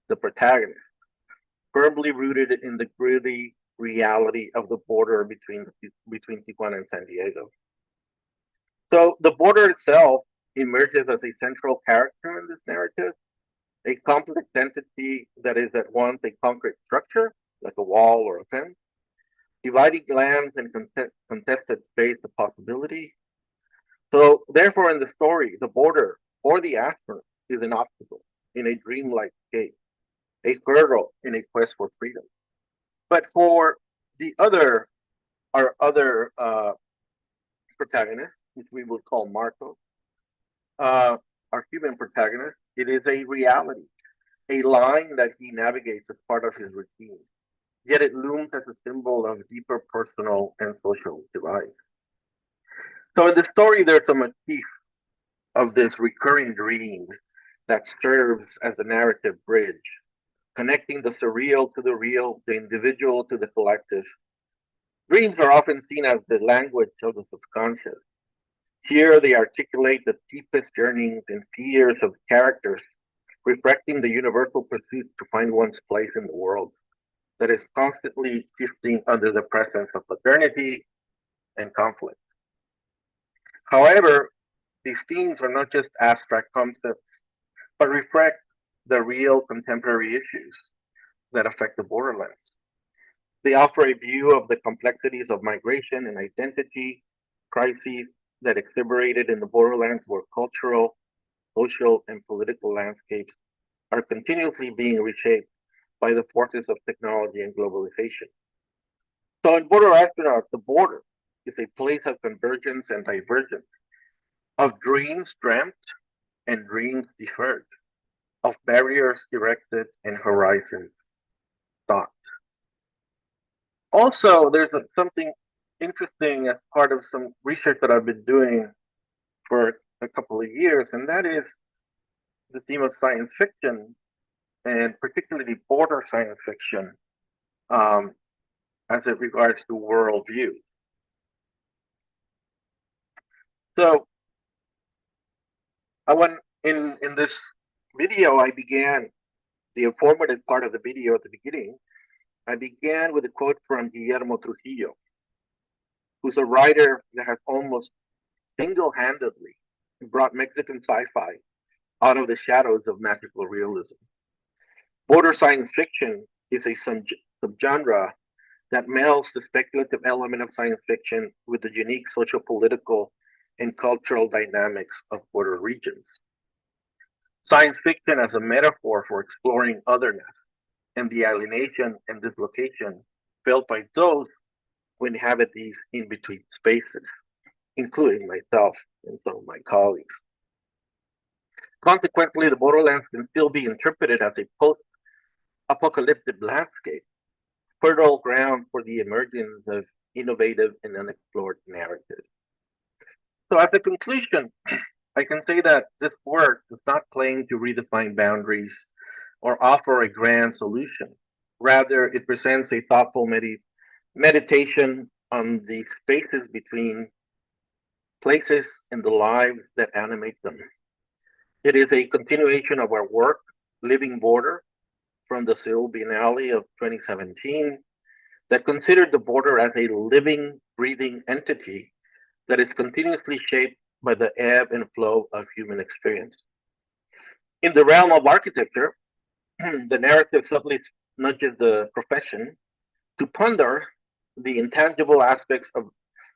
[SPEAKER 7] the protagonist, firmly rooted in the gritty reality of the border between Tijuana and San Diego. So the border itself emerges as a central character in this narrative, a complex entity that is at once a concrete structure, like a wall or a fence, dividing lands and contested space of possibility. So therefore, in the story, the border or the astronaut is an obstacle in a dreamlike escape, a hurdle in a quest for freedom. But for our other protagonist, which we would call Marco, our human protagonist, it is a reality, a line that he navigates as part of his routine. Yet it looms as a symbol of deeper personal and social divide. So in the story, there's a motif of this recurring dream that serves as a narrative bridge, connecting the surreal to the real, the individual to the collective. Dreams are often seen as the language of the subconscious. Here they articulate the deepest yearnings and fears of characters, reflecting the universal pursuit to find one's place in the world that is constantly shifting under the presence of modernity and conflict. However, these themes are not just abstract concepts, but reflect the real contemporary issues that affect the borderlands. They offer a view of the complexities of migration and identity crises that exhiberated in the borderlands where cultural, social, and political landscapes are continuously being reshaped by the forces of technology and globalization. So in Border Astronaut, the border is a place of convergence and divergence, of dreams dreamt and dreams deferred, of barriers erected and horizons sought. Also, there's something interesting as part of some research that I've been doing for a couple of years, and that is the theme of science fiction, and particularly border science fiction, as it regards to worldview. So, in this video, I began the informative part of the video at the beginning. I began with a quote from Guillermo Trujillo, who's a writer that has almost single-handedly brought Mexican sci-fi out of the shadows of magical realism. Border science fiction is a subgenre that melds the speculative element of science fiction with the unique socio-political and cultural dynamics of border regions. Science fiction as a metaphor for exploring otherness and the alienation and dislocation felt by those who inhabit these in-between spaces, including myself and some of my colleagues. Consequently, the borderlands can still be interpreted as a post-apocalyptic landscape, fertile ground for the emergence of innovative and unexplored narratives. So as a conclusion, I can say that this work does not claim to redefine boundaries or offer a grand solution. Rather, it presents a thoughtful meditation on the spaces between places and the lives that animate them. It is a continuation of our work, Living Border, from the Seoul Biennale of 2017, that considered the border as a living, breathing entity that is continuously shaped by the ebb and flow of human experience. In the realm of architecture, the narrative subtly nudges the profession to ponder the intangible aspects of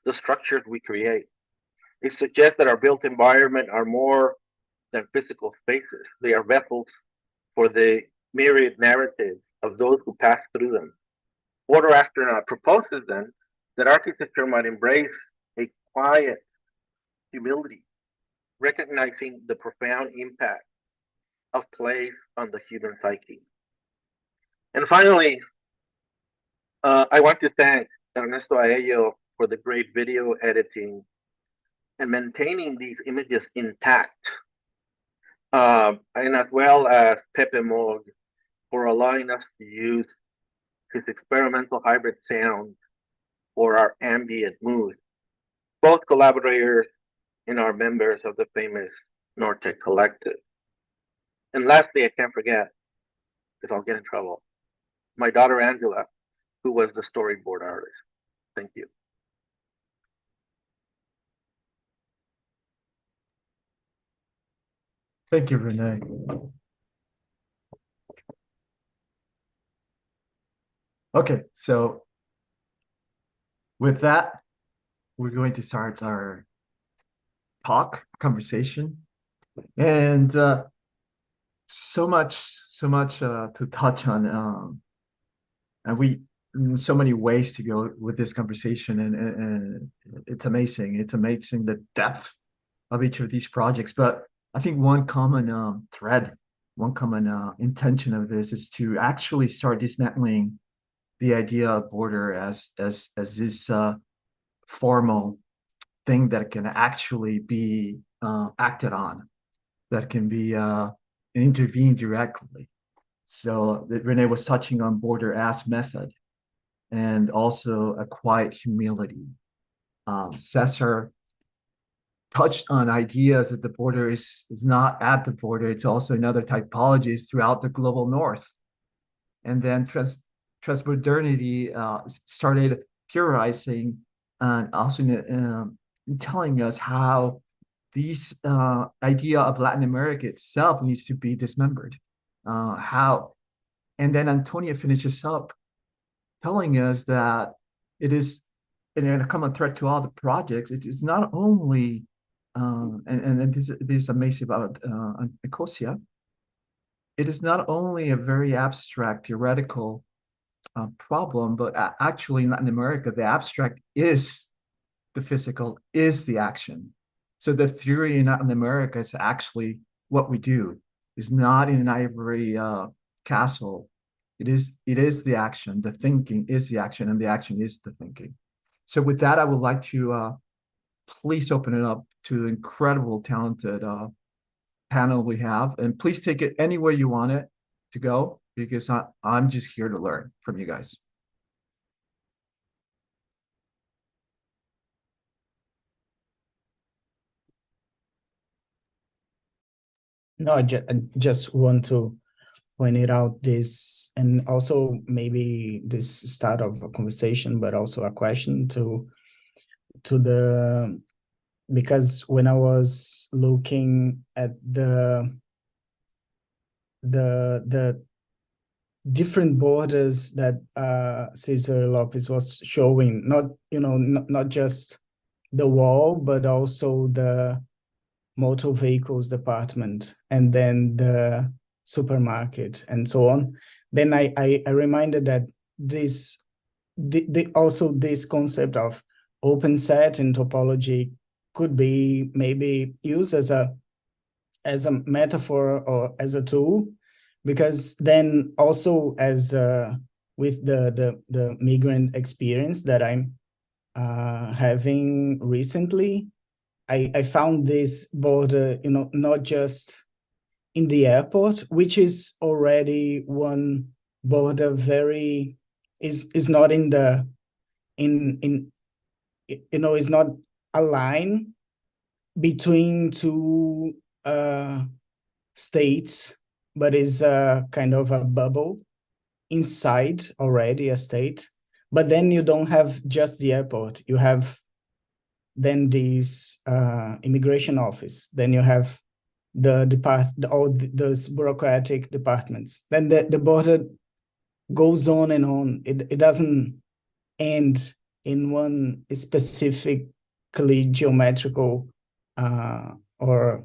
[SPEAKER 7] the structures we create. It suggests that our built environment are more than physical spaces. They are vessels for the myriad narratives of those who pass through them. Border Astronaut proposes then that architecture might embrace a quiet humility, recognizing the profound impact of place on the human psyche. And finally, I want to thank Ernesto Aello for the great video editing and maintaining these images intact, and as well as Pepe Mog for allowing us to use his experimental hybrid sound for our ambient mood. Both collaborators and are members of the famous Nortec Collective. And lastly, I can't forget, because I'll get in trouble, my daughter Angela, who was the storyboard artist. Thank you.
[SPEAKER 2] Thank you, Rene. Okay, so with that, we're going to start our conversation. And so much to touch on. And so many ways to go with this conversation, and it's amazing. It's amazing the depth of each of these projects. But I think one common thread, one common intention of this is to actually start dismantling the idea of border as this formal thing that can actually be acted on, that can be intervened directly. So Rene was touching on border as method, and also a quiet humility. Cesar touched on ideas that the border is not at the border, it's also in other typologies throughout the global north. And then transmodernity started theorizing and also telling us how this idea of Latin America itself needs to be dismembered. And then Antonia finishes up telling us that it is, and a common thread to all the projects, it's not only, and this is amazing about Ecosia, it is not only a very abstract theoretical problem, but actually in Latin America, the abstract is the physical, is the action. So the theory in Latin America is actually what we do. It's not in an ivory castle. It is the action. The thinking is the action, and the action is the thinking. So with that, I would like to please open it up to the incredible, talented panel we have, and please take it any way you want it to go, because I'm just here to learn from you guys.
[SPEAKER 4] No, I just want to point it out this, and also maybe this start of a conversation, but also a question to the, because when I was looking at the different borders that Cesar Lopez was showing, not just the wall, but also the motor vehicles department and then the supermarket and so on. Then I reminded that also this concept of open set and topology could be maybe used as a metaphor or as a tool, because then also as with the migrant experience that I'm having recently, I found this border, not just in the airport, which is already one border is not in is not a line between two states, but is a kind of a bubble inside already a state. But then you don't have just the airport, you have then this immigration office, then you have all those bureaucratic departments, then the border goes on and on. It doesn't end in one specifically geometrical or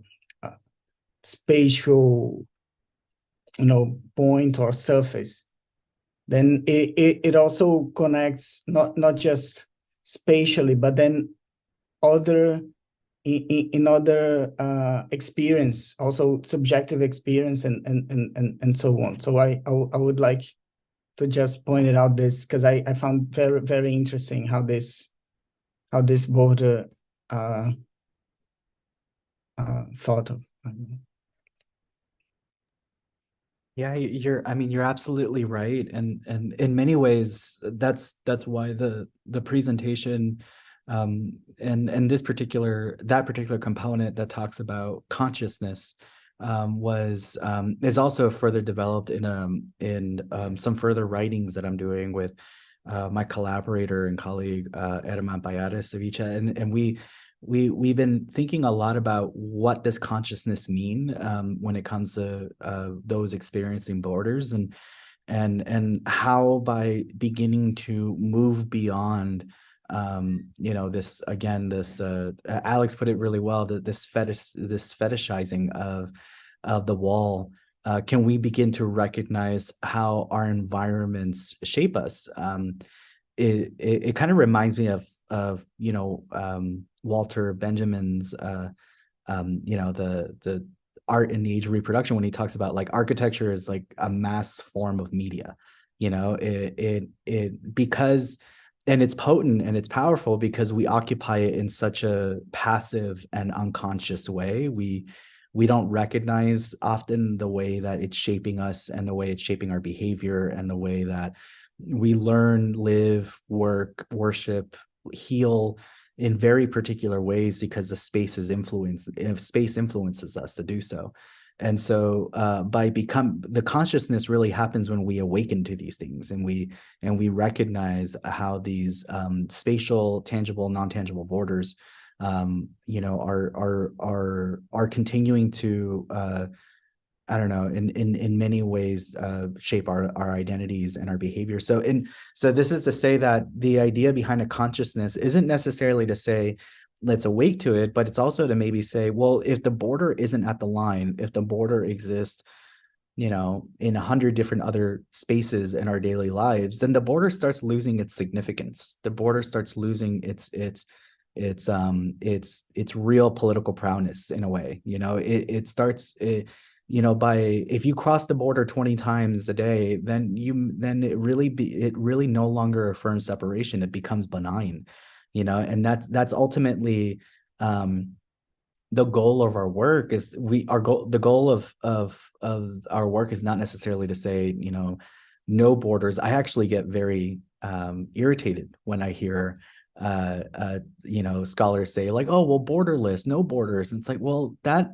[SPEAKER 4] spatial point or surface. Then it also connects not just spatially, but then in other experience, also subjective experience and so on. So I would like to just point it out this, because I found very, very interesting how this border thought of.
[SPEAKER 6] Yeah, you're absolutely right, and in many ways that's why the presentation and that particular component that talks about consciousness is also further developed in some further writings that I'm doing with my collaborator and colleague Herman Payares Sevicha, and we've been thinking a lot about what does consciousness mean when it comes to those experiencing borders, and how by beginning to move beyond this Alex put it really well, that this fetishizing of the wall, can we begin to recognize how our environments shape us? It kind of reminds me of Walter Benjamin's the art in the age of reproduction, when he talks about like architecture is like a mass form of media, because, and it's potent and it's powerful because we occupy it in such a passive and unconscious way. We don't recognize often the way that it's shaping us and the way it's shaping our behavior and the way that we learn, live, work, worship, heal in very particular ways, because the space influences us to do so. And so the consciousness really happens when we awaken to these things, and we recognize how these spatial, tangible, non-tangible borders are continuing to I don't know, in many ways shape our identities and our behavior. So this is to say that the idea behind a consciousness isn't necessarily to say let's awake to it, but it's also to maybe say, well, if the border isn't at the line, if the border exists, in 100 different other spaces in our daily lives, then the border starts losing its significance. The border starts losing its real political prowess in a way. It starts. If you cross the border 20 times a day, then it really no longer affirms separation. It becomes benign, and that's ultimately the goal of our work. The goal of our work is not necessarily to say, no borders. I actually get very irritated when I hear scholars say like, oh, well, borderless, no borders. And it's like, well, that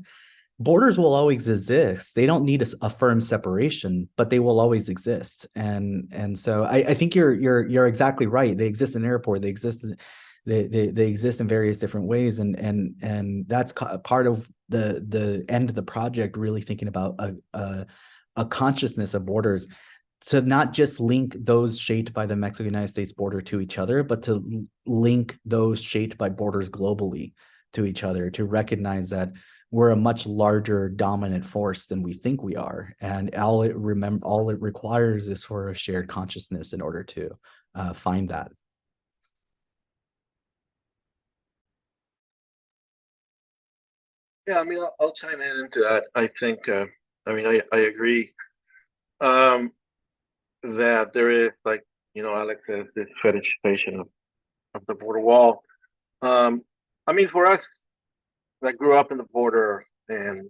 [SPEAKER 6] borders will always exist. They don't need a firm separation, but they will always exist. And so I think you're exactly right. They exist in airport. They exist in various different ways, and that's part of the end of the project. Really thinking about a consciousness of borders. to not just link those shaped by the Mexico-United States border to each other, but to link those shaped by borders globally to each other, to recognize that we're a much larger dominant force than we think we are. And all it requires is for a shared consciousness in order to find that.
[SPEAKER 7] Yeah, I mean, I'll chime in into that. I think, I mean, I agree that there is, like, you know, Alex says, this fetishization of the border wall. I mean, for us that grew up in the border and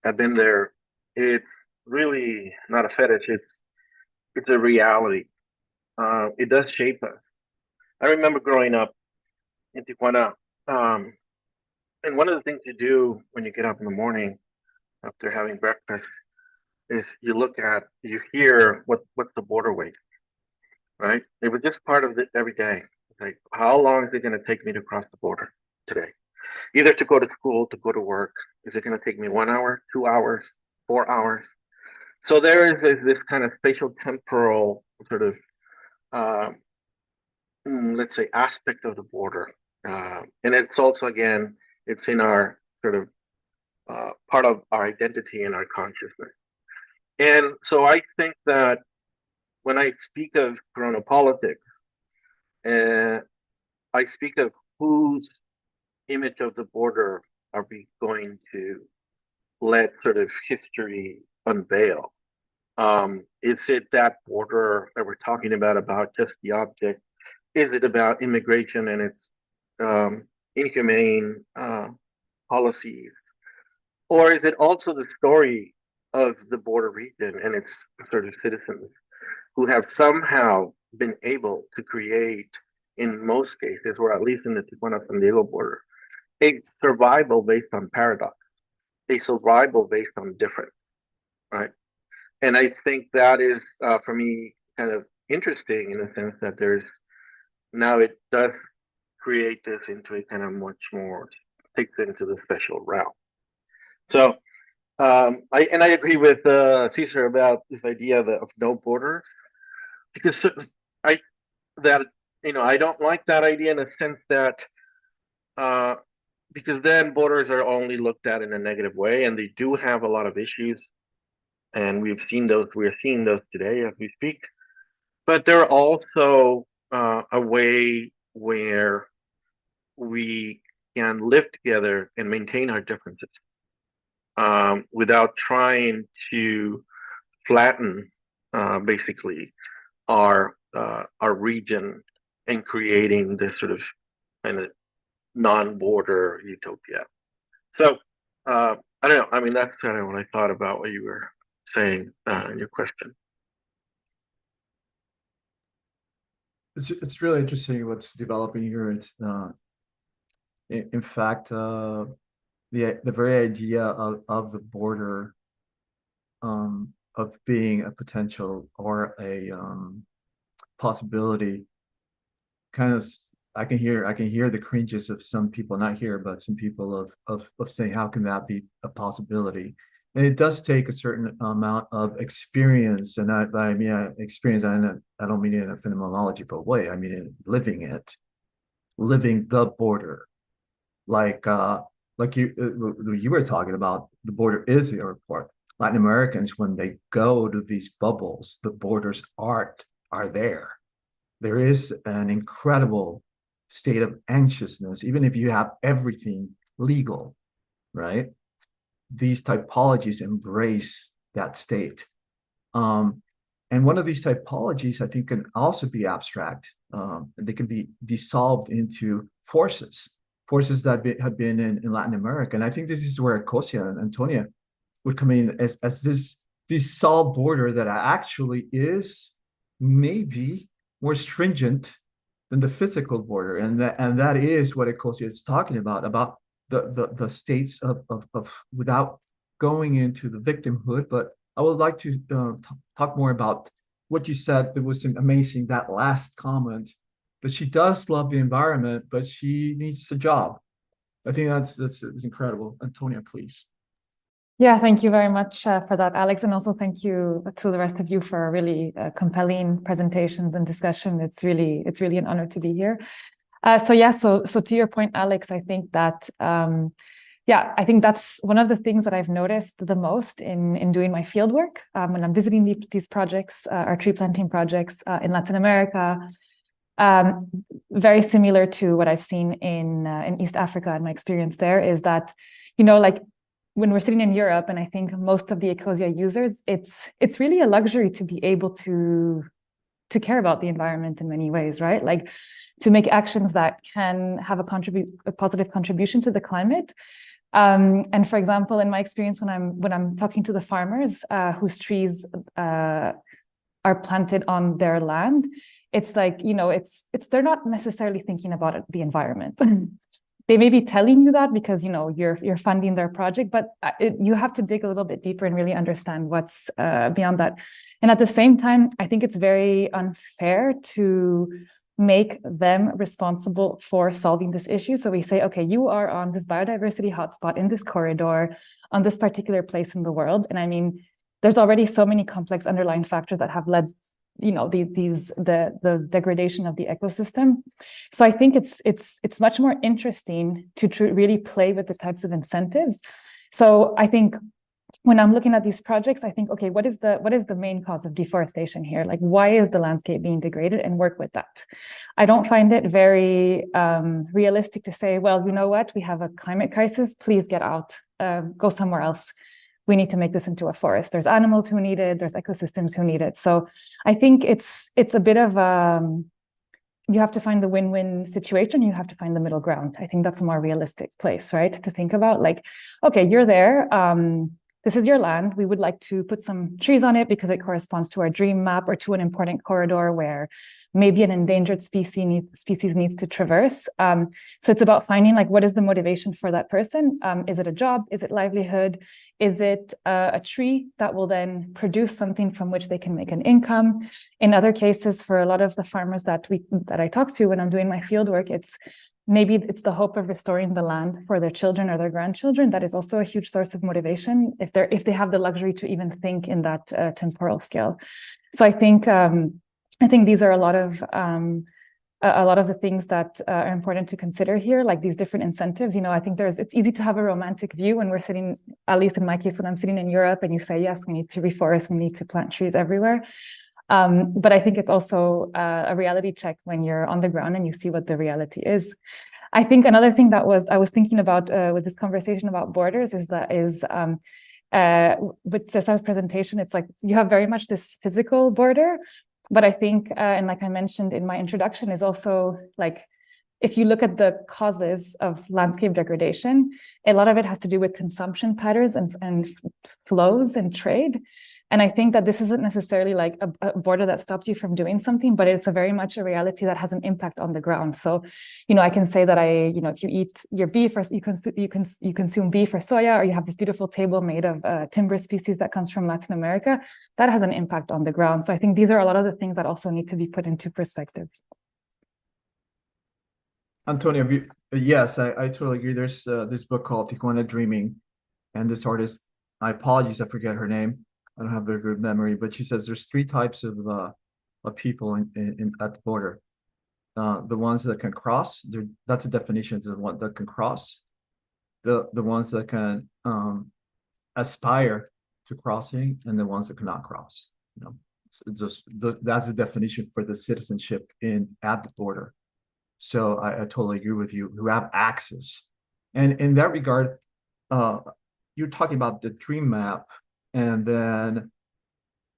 [SPEAKER 7] have been there, it's really not a fetish. It's a reality. It does shape us. I remember growing up in Tijuana, and one of the things you do when you get up in the morning after having breakfast is you hear what's the border wait, right? It was just part of it every day. Like, how long is it going to take me to cross the border today? Either to go to school, to go to work. Is it going to take me 1 hour, 2 hours, 4 hours? So there is this kind of spatial temporal sort of, let's say, aspect of the border. And it's also, again, it's in our sort of part of our identity and our consciousness. And so I think that when I speak of chronopolitics, I speak of whose image of the border are we going to let sort of history unveil? Is it that border that we're talking about just the object? Is it about immigration and its inhumane policies? Or is it also the story of the border region and its sort of citizens who have somehow been able to create, in most cases, or at least in the Tijuana-San Diego border, a survival based on paradox, a survival based on difference, right? And I think that is, for me, kind of interesting in the sense that now it does create this into a kind of much more, takes it into the special realm. So, I agree with Cesar about this idea of no borders, because I don't like that idea in the sense that because then borders are only looked at in a negative way, and they do have a lot of issues, and we're seeing those today as we speak. But they're also a way where we can live together and maintain our differences without trying to flatten basically our region and creating this sort of kind of non-border utopia. So I don't know. I mean, that's kind of what I thought about what you were saying in your question.
[SPEAKER 2] It's really interesting what's developing here. It's in fact the very idea of the border of being a potential or a possibility kind of, I can hear the cringes of some people, not here, but some people of saying, how can that be a possibility? And it does take a certain amount of experience, and I mean experience. I don't mean it in a phenomenological way. I mean in living the border, like you were talking about. The border is the airport. Latin Americans, when they go to these bubbles, the borders are there. There is an incredible state of anxiousness, even if you have everything legal, right? These typologies embrace that state. And one of these typologies, I think, can also be abstract. They can be dissolved into forces that have been in Latin America. And I think this is where Ecosia and Antonia would come in as this dissolved border that actually is maybe more stringent than the physical border. And that is what Ecosia is talking about the states of without going into the victimhood. But I would like to talk more about what you said. That was amazing, that last comment, that she does love the environment, but she needs a job. I think that's incredible. Antonia, please.
[SPEAKER 3] Yeah, thank you very much for that, Alex. And also thank you to the rest of you for really compelling presentations and discussion. It's really an honor to be here. So to your point, Alex, I think that I think that's one of the things that I've noticed the most in doing my field work when I'm visiting these projects, our tree planting projects in Latin America. Very similar to what I've seen in East Africa, and my experience there is that, like when we're sitting in Europe, and I think most of the Ecosia users, it's really a luxury to be able to care about the environment in many ways, right? Like to make actions that can have a positive contribution to the climate. And for example, in my experience, when I'm talking to the farmers whose trees are planted on their land, it's like, it's they're not necessarily thinking about the environment. They may be telling you that because you're funding their project, but you have to dig a little bit deeper and really understand what's beyond that. And at the same time, I think it's very unfair to make them responsible for solving this issue. So we say, okay, you are on this biodiversity hotspot in this corridor on this particular place in the world. And I mean, there's already so many complex underlying factors that have led the degradation of the ecosystem. So I think it's much more interesting to really play with the types of incentives. So I think when I'm looking at these projects, I think, okay, what is the main cause of deforestation here? Like, why is the landscape being degraded, and work with that? I don't find it very realistic to say, well, you know what, we have a climate crisis, please get out, go somewhere else. We need to make this into a forest. There's animals who need it, there's ecosystems who need it. So I think it's a bit of you have to find the win-win situation, you have to find the middle ground. I think that's a more realistic place, right? To think about, like, okay, you're there, this is your land. We would like to put some trees on it because it corresponds to our dream map or to an important corridor where maybe an endangered species needs to traverse. So it's about finding, like, what is the motivation for that person? Is it a job? Is it livelihood? Is it a tree that will then produce something from which they can make an income? In other cases, for a lot of the farmers that I talk to when I'm doing my field work, maybe it's the hope of restoring the land for their children or their grandchildren. That is also a huge source of motivation if they have the luxury to even think in that temporal scale. So I think these are a lot of the things that are important to consider here, like these different incentives. I think it's easy to have a romantic view when we're sitting, at least in my case, when I'm sitting in Europe, and you say, yes, we need to reforest, we need to plant trees everywhere. But I think it's also a reality check when you're on the ground and you see what the reality is. I think another thing that I was thinking about with this conversation about borders is with Cesar's presentation, it's like you have very much this physical border, but I think, and like I mentioned in my introduction, is also like, if you look at the causes of landscape degradation, a lot of it has to do with consumption patterns and flows and trade. And I think that this isn't necessarily like a border that stops you from doing something, but it's very much a reality that has an impact on the ground. So, I can say that if you eat your beef, or you consume beef or soya, or you have this beautiful table made of timber species that comes from Latin America, that has an impact on the ground. So I think these are a lot of the things that also need to be put into perspective.
[SPEAKER 2] Antonio, yes, I totally agree. There's this book called Tijuana Dreaming, and this artist, I apologize, I forget her name. I don't have a very good memory, but she says there's three types of people in at the border. The ones that can cross, that's a definition of the one that can cross. The ones that can aspire to crossing, and the ones that cannot cross. That's a definition for the citizenship at the border. So I totally agree with you, who have access. And in that regard, you're talking about the dream map, and then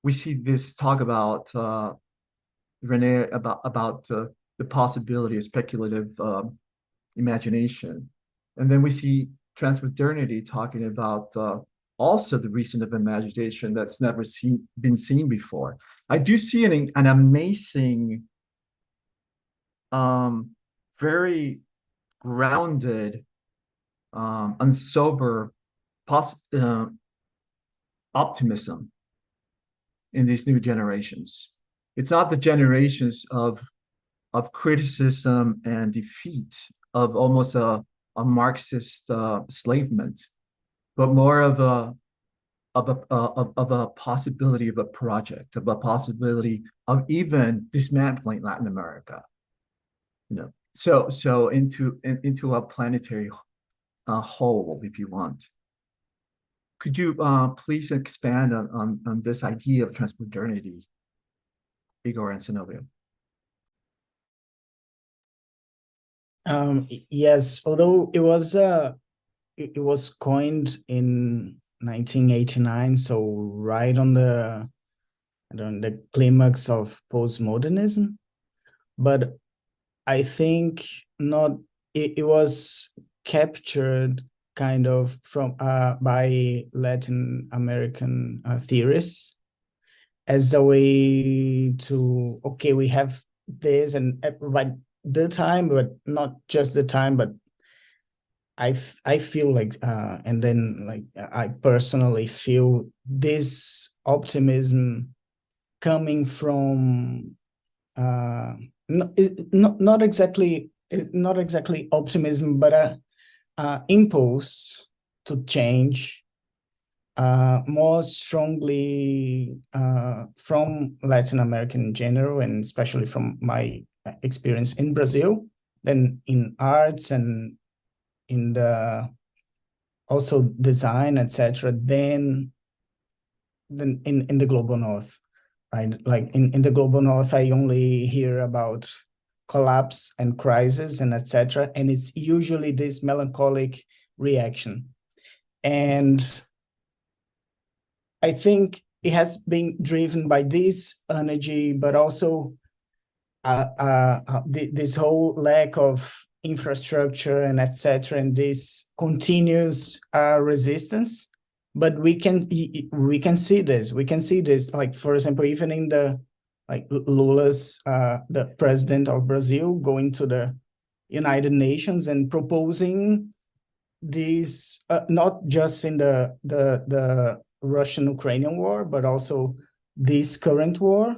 [SPEAKER 2] we see this talk about Rene about the possibility of speculative imagination. And then we see transmodernity talking about also the reason of imagination that's never been seen before. I do see an amazing, very grounded, and sober optimism in these new generations. It's not the generations of criticism and defeat, of almost a Marxist enslavement, but more of of a possibility of a project, of a possibility of even dismantling Latin America. So into a planetary whole, if you want. Could you please expand on this idea of transmodernity, Ygor and Zenobio?
[SPEAKER 4] Yes, although it was coined in 1989, so right on the climax of postmodernism, but I think it was captured kind of from by Latin American theorists as a way to, okay, we have this, and by the time, but not just the time, but I feel like, and then like I personally feel this optimism coming from not exactly optimism, but a impulse to change more strongly from Latin America in general, and especially from my experience in Brazil, then in arts and in the also design, etc., then in the global north, right? Like in the global north, I only hear about collapse and crisis and etc., and it's usually this melancholic reaction. And I think it has been driven by this energy, but also this whole lack of infrastructure and etc., and this continuous resistance. But we can see this, like, for example, even in the, like, Lula's the president of Brazil going to the United Nations and proposing this, not just in the Russian-Ukrainian war, but also this current war.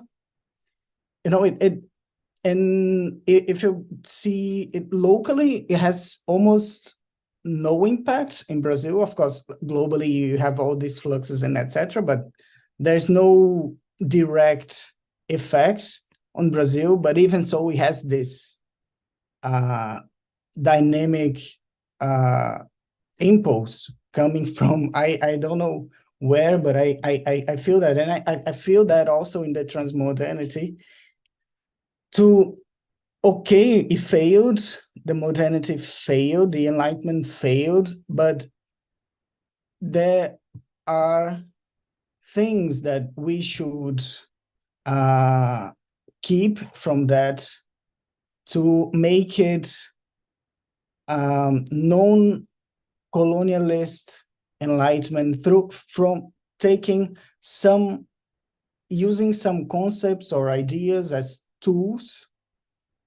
[SPEAKER 4] And if you see it locally, it has almost no impact in Brazil. Of course, globally, you have all these fluxes and etc., but there's no direct effect on Brazil. But even so, it has this dynamic impulse coming from, I don't know where, but I feel that, and I feel that also in the transmodernity. Okay, it failed, the modernity failed, the Enlightenment failed, but there are things that we should keep from that to make it non-colonialist Enlightenment from using some concepts or ideas as tools,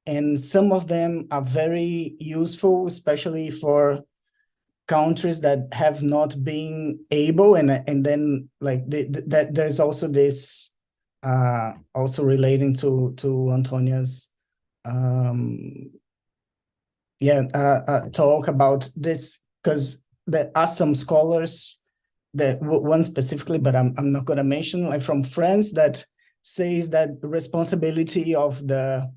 [SPEAKER 4] and some of them are very useful, especially for countries that have not been able, and then like that there's also this also relating to Antonia's talk about this, because there are some scholars, that one specifically, but I'm not going to mention, like from France, that says that the responsibility of the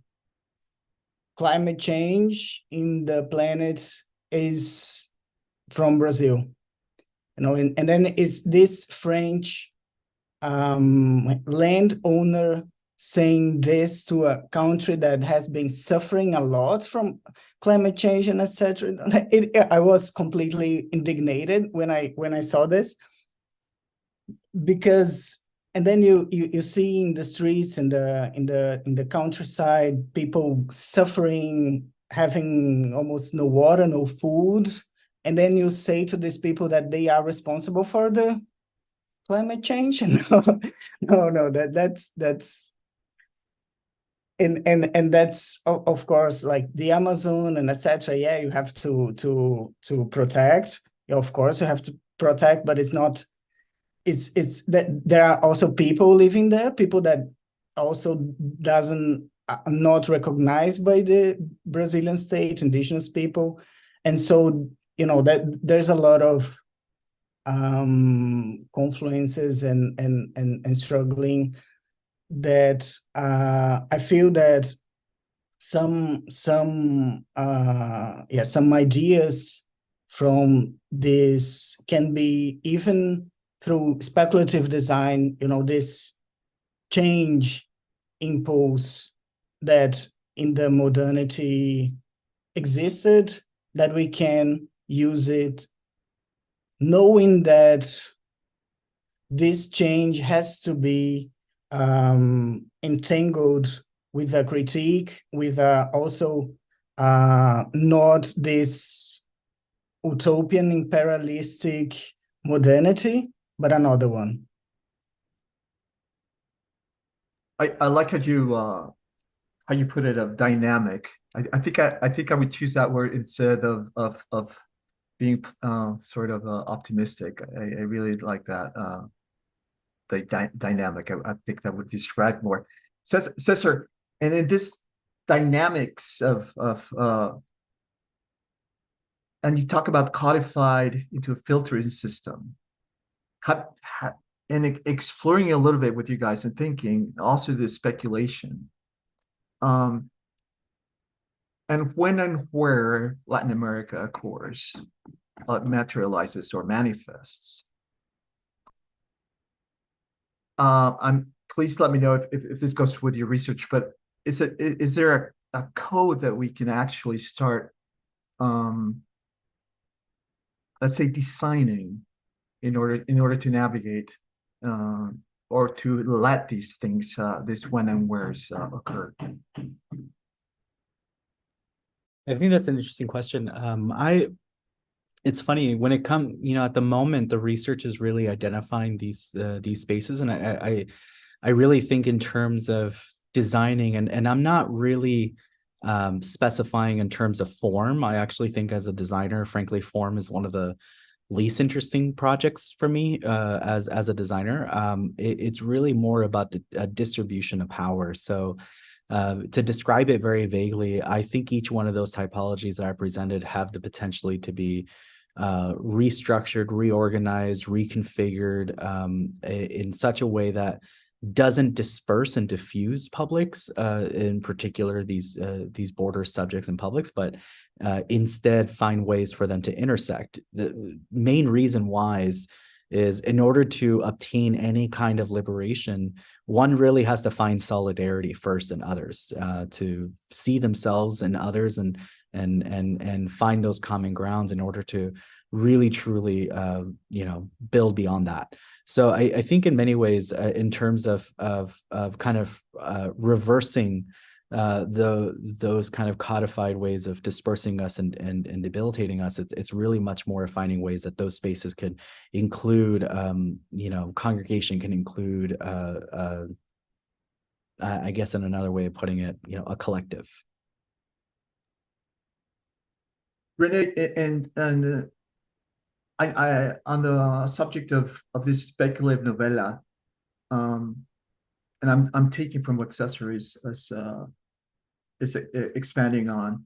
[SPEAKER 4] climate change in the planet is from Brazil, and then it's this French landowner saying this to a country that has been suffering a lot from climate change and etc. I was completely indignated when I saw this, because, and then you see in the streets, in the countryside, people suffering, having almost no water, no food, and then you say to these people that they are responsible for the climate change. No, that's and that's of course, like the Amazon and etc. Yeah, you have to protect. Of course, you have to protect, but it's not. It's that there are also people living there, people that also not recognized by the Brazilian state, indigenous people, and so that there's a lot of confluences and struggling, that I feel that some ideas from this can be even through speculative design, this change impulse that in the modernity existed, that we can use it knowing that this change has to be entangled with a critique, with also not this utopian imperialistic modernity, but another one.
[SPEAKER 2] I like how you put it, of dynamic. I think I would choose that word instead of being sort of optimistic. I really like that, the dynamic. I think that would describe more. Cesar, and in this dynamics of and you talk about codified into a filtering system. And exploring a little bit with you guys and thinking also the speculation. And when and where Latin America, of course, materializes or manifests. Please let me know if this goes with your research, but is there a code that we can actually start, let's say, designing in order to navigate or to let these things, this when and wheres occur?
[SPEAKER 6] I think that's an interesting question. It's funny when it comes, at the moment, the research is really identifying these spaces, and I really think in terms of designing, and I'm not really specifying in terms of form. I actually think as a designer, frankly, form is one of the least interesting projects for me as a designer. It's really more about a distribution of power. So to describe it very vaguely, I think each one of those typologies that I presented have the potentially to be restructured, reorganized, reconfigured in such a way that doesn't disperse and diffuse publics, in particular these border subjects and publics, but instead find ways for them to intersect. The main reason why is in order to obtain any kind of liberation, one really has to find solidarity first in others, to see themselves in others and find those common grounds in order to really truly build beyond that. So I think in many ways, in terms of kind of reversing those kind of codified ways of dispersing us and debilitating us, it's really much more finding ways that those spaces could include, congregation, can include, I guess in another way of putting it, a collective.
[SPEAKER 2] Rene, and I on the subject of this speculative novella, and I'm taking from what Cesar is expanding on.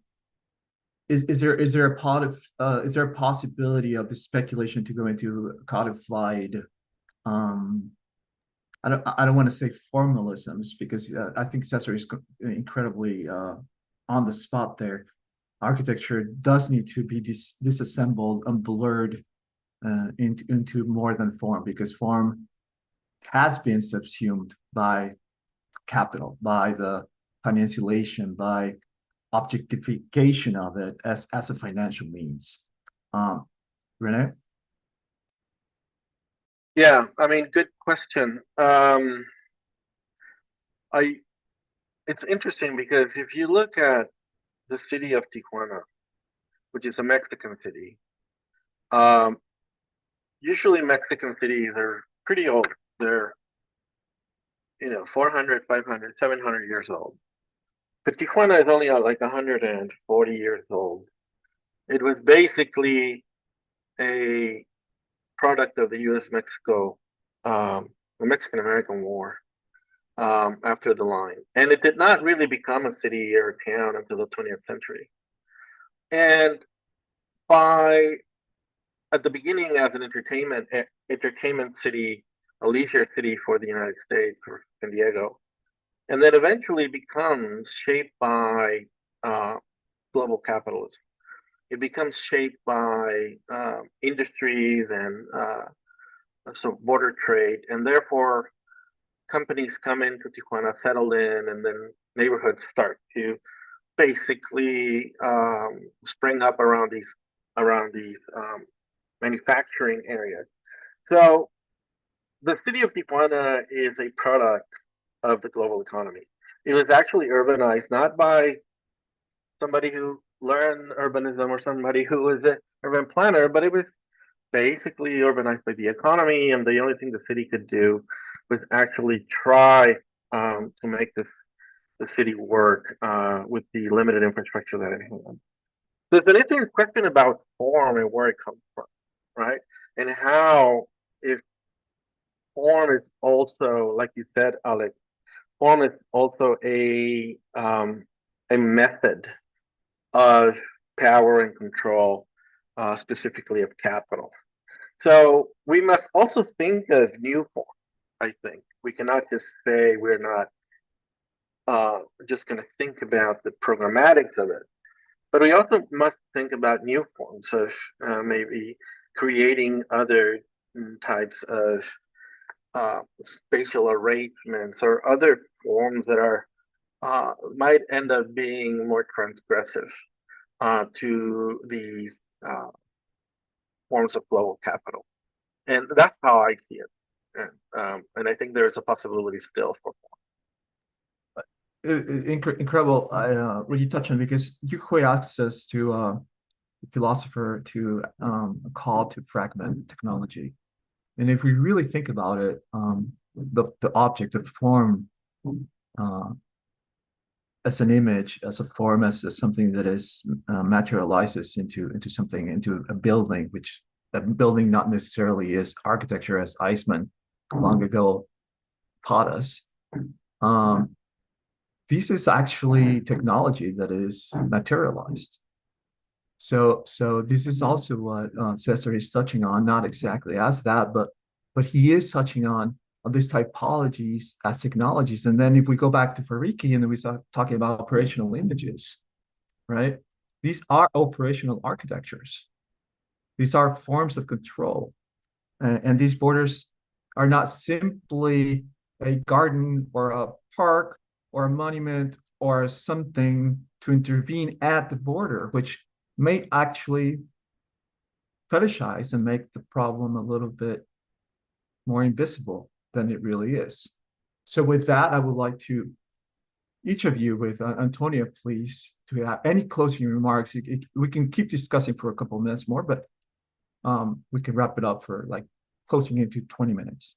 [SPEAKER 2] Is there a possibility of the speculation to go into codified? I don't want to say formalisms, because I think Cesar is incredibly on the spot there. Architecture does need to be disassembled and blurred into more than form, because form has been subsumed by capital, by the financialization, by objectification of it as a financial means. Rene?
[SPEAKER 7] Yeah, I mean, good question. It's interesting because if you look at the city of Tijuana, which is a Mexican city, usually Mexican cities are pretty old. They're 400, 500, 700 years old. But Tijuana is only like 140 years old. It was basically a product of the U.S.-Mexico, the Mexican-American War after the line. And it did not really become a city or a town until the 20th century. And by at the beginning as an entertainment city, a leisure city for the United States, for San Diego, and then eventually becomes shaped by global capitalism. It becomes shaped by industries and so border trade, and therefore companies come into Tijuana, settle in, and then neighborhoods start to basically spring up around these manufacturing areas. So the city of Tijuana is a product of the global economy. It was actually urbanized not by somebody who learned urbanism or somebody who was an urban planner, but it was basically urbanized by the economy, and the only thing the city could do was actually try to make the city work with the limited infrastructure that it had. There's an interesting question about form and where it comes from, right? And how, if form is also, like you said, Alex, form is also a method of power and control, specifically of capital. So we must also think of new forms. I think we cannot just say we're not just going to think about the programmatics of it, but we also must think about new forms of maybe creating other types of spatial arrangements or other forms that are might end up being more transgressive to these forms of global capital. And that's how I see it. And I think there's a possibility still for
[SPEAKER 2] Incredible what you touch on, because you access us to a philosopher to a call to fragment technology. And if we really think about it, the object, the form, as an image, as a form, as something that is materializes into something, into a building, which that building not necessarily is architecture, as Eisman long ago taught us. This is actually technology that is materialized. So this is also what Cesar is touching on, not exactly as that, but he is touching on these typologies as technologies. And then if we go back to Fariki and then we start talking about operational images, right? These are operational architectures. These are forms of control. And these borders are not simply a garden or a park or a monument or something to intervene at the border, which may actually fetishize and make the problem a little bit more invisible than it really is. So with that, I would like to, each of you, with Antonia, please, to have any closing remarks. We can keep discussing for a couple of minutes more, but we can wrap it up for like closing into 20 minutes.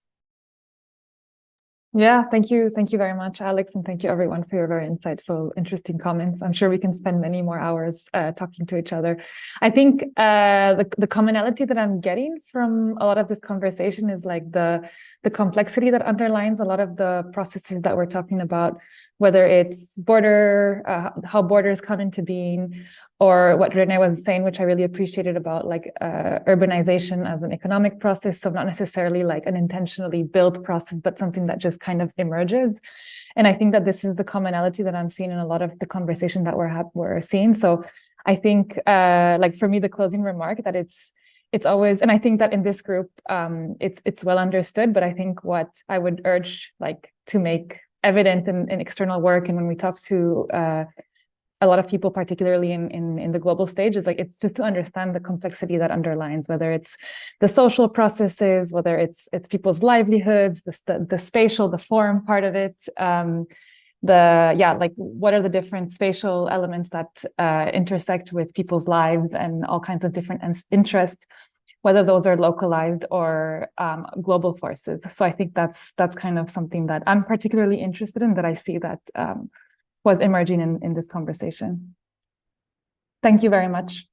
[SPEAKER 3] Yeah, thank you. Thank you very much, Alex. And thank you everyone for your very insightful, interesting comments. I'm sure we can spend many more hours talking to each other. I think the commonality that I'm getting from a lot of this conversation is like the complexity that underlines a lot of the processes that we're talking about, whether it's how borders come into being, or what Rene was saying, which I really appreciated about like urbanization as an economic process. So not necessarily like an intentionally built process, but something that just kind of emerges. And I think that this is the commonality that I'm seeing in a lot of the conversation that we're seeing. So I think like for me, the closing remark that it's always, and I think that in this group, it's well understood, but I think what I would urge like to make evident in external work, and when we talk to a lot of people, particularly in the global stage, is like it's just to understand the complexity that underlines, whether it's the social processes, whether it's people's livelihoods, the spatial, the form part of it, like what are the different spatial elements that intersect with people's lives and all kinds of different interests, whether those are localized or global forces. So I think that's kind of something that I'm particularly interested in, that I see that was emerging in this conversation. Thank you very much.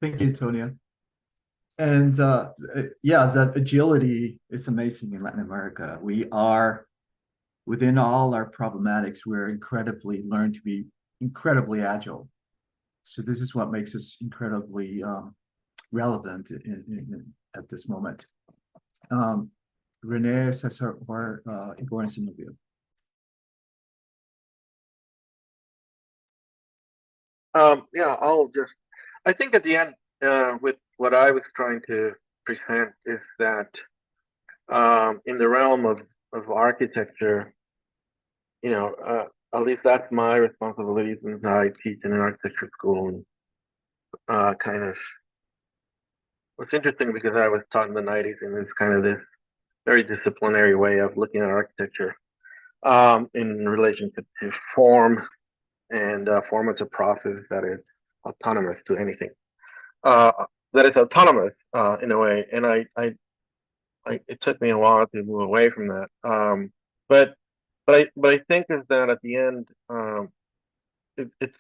[SPEAKER 2] Thank you, Antonia. And yeah, that agility is amazing in Latin America. We are, within all our problematics, we're learned to be incredibly agile. So this is what makes us incredibly relevant at this moment. Rene, Cesar, or Ygor and Zenobio.
[SPEAKER 7] Yeah, I think at the end, with what I was trying to present is that in the realm of architecture, at least that's my responsibility since I teach in an architecture school. And kind of, it's interesting because I was taught in the 90s and it's kind of this very disciplinary way of looking at architecture in relationship to form, and form as a process that is autonomous to anything. That is autonomous in a way, and it took me a while to move away from that. But I think is that at the end, it's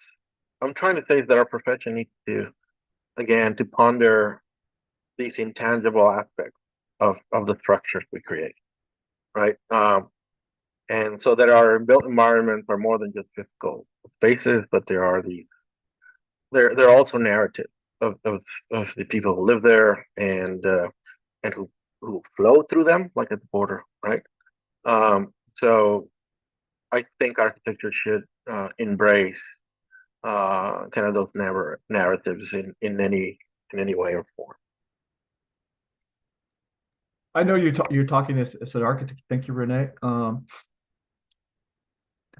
[SPEAKER 7] I'm trying to say is that our profession needs to ponder these intangible aspects of the structures we create, right? And so that our built environments are more than just physical spaces, but they're also narratives of the people who live there and who flow through them, like at the border, right? So I think architecture should embrace kind of those narratives in any way or form.
[SPEAKER 2] I know you're talking as an architect. Thank you, Rene.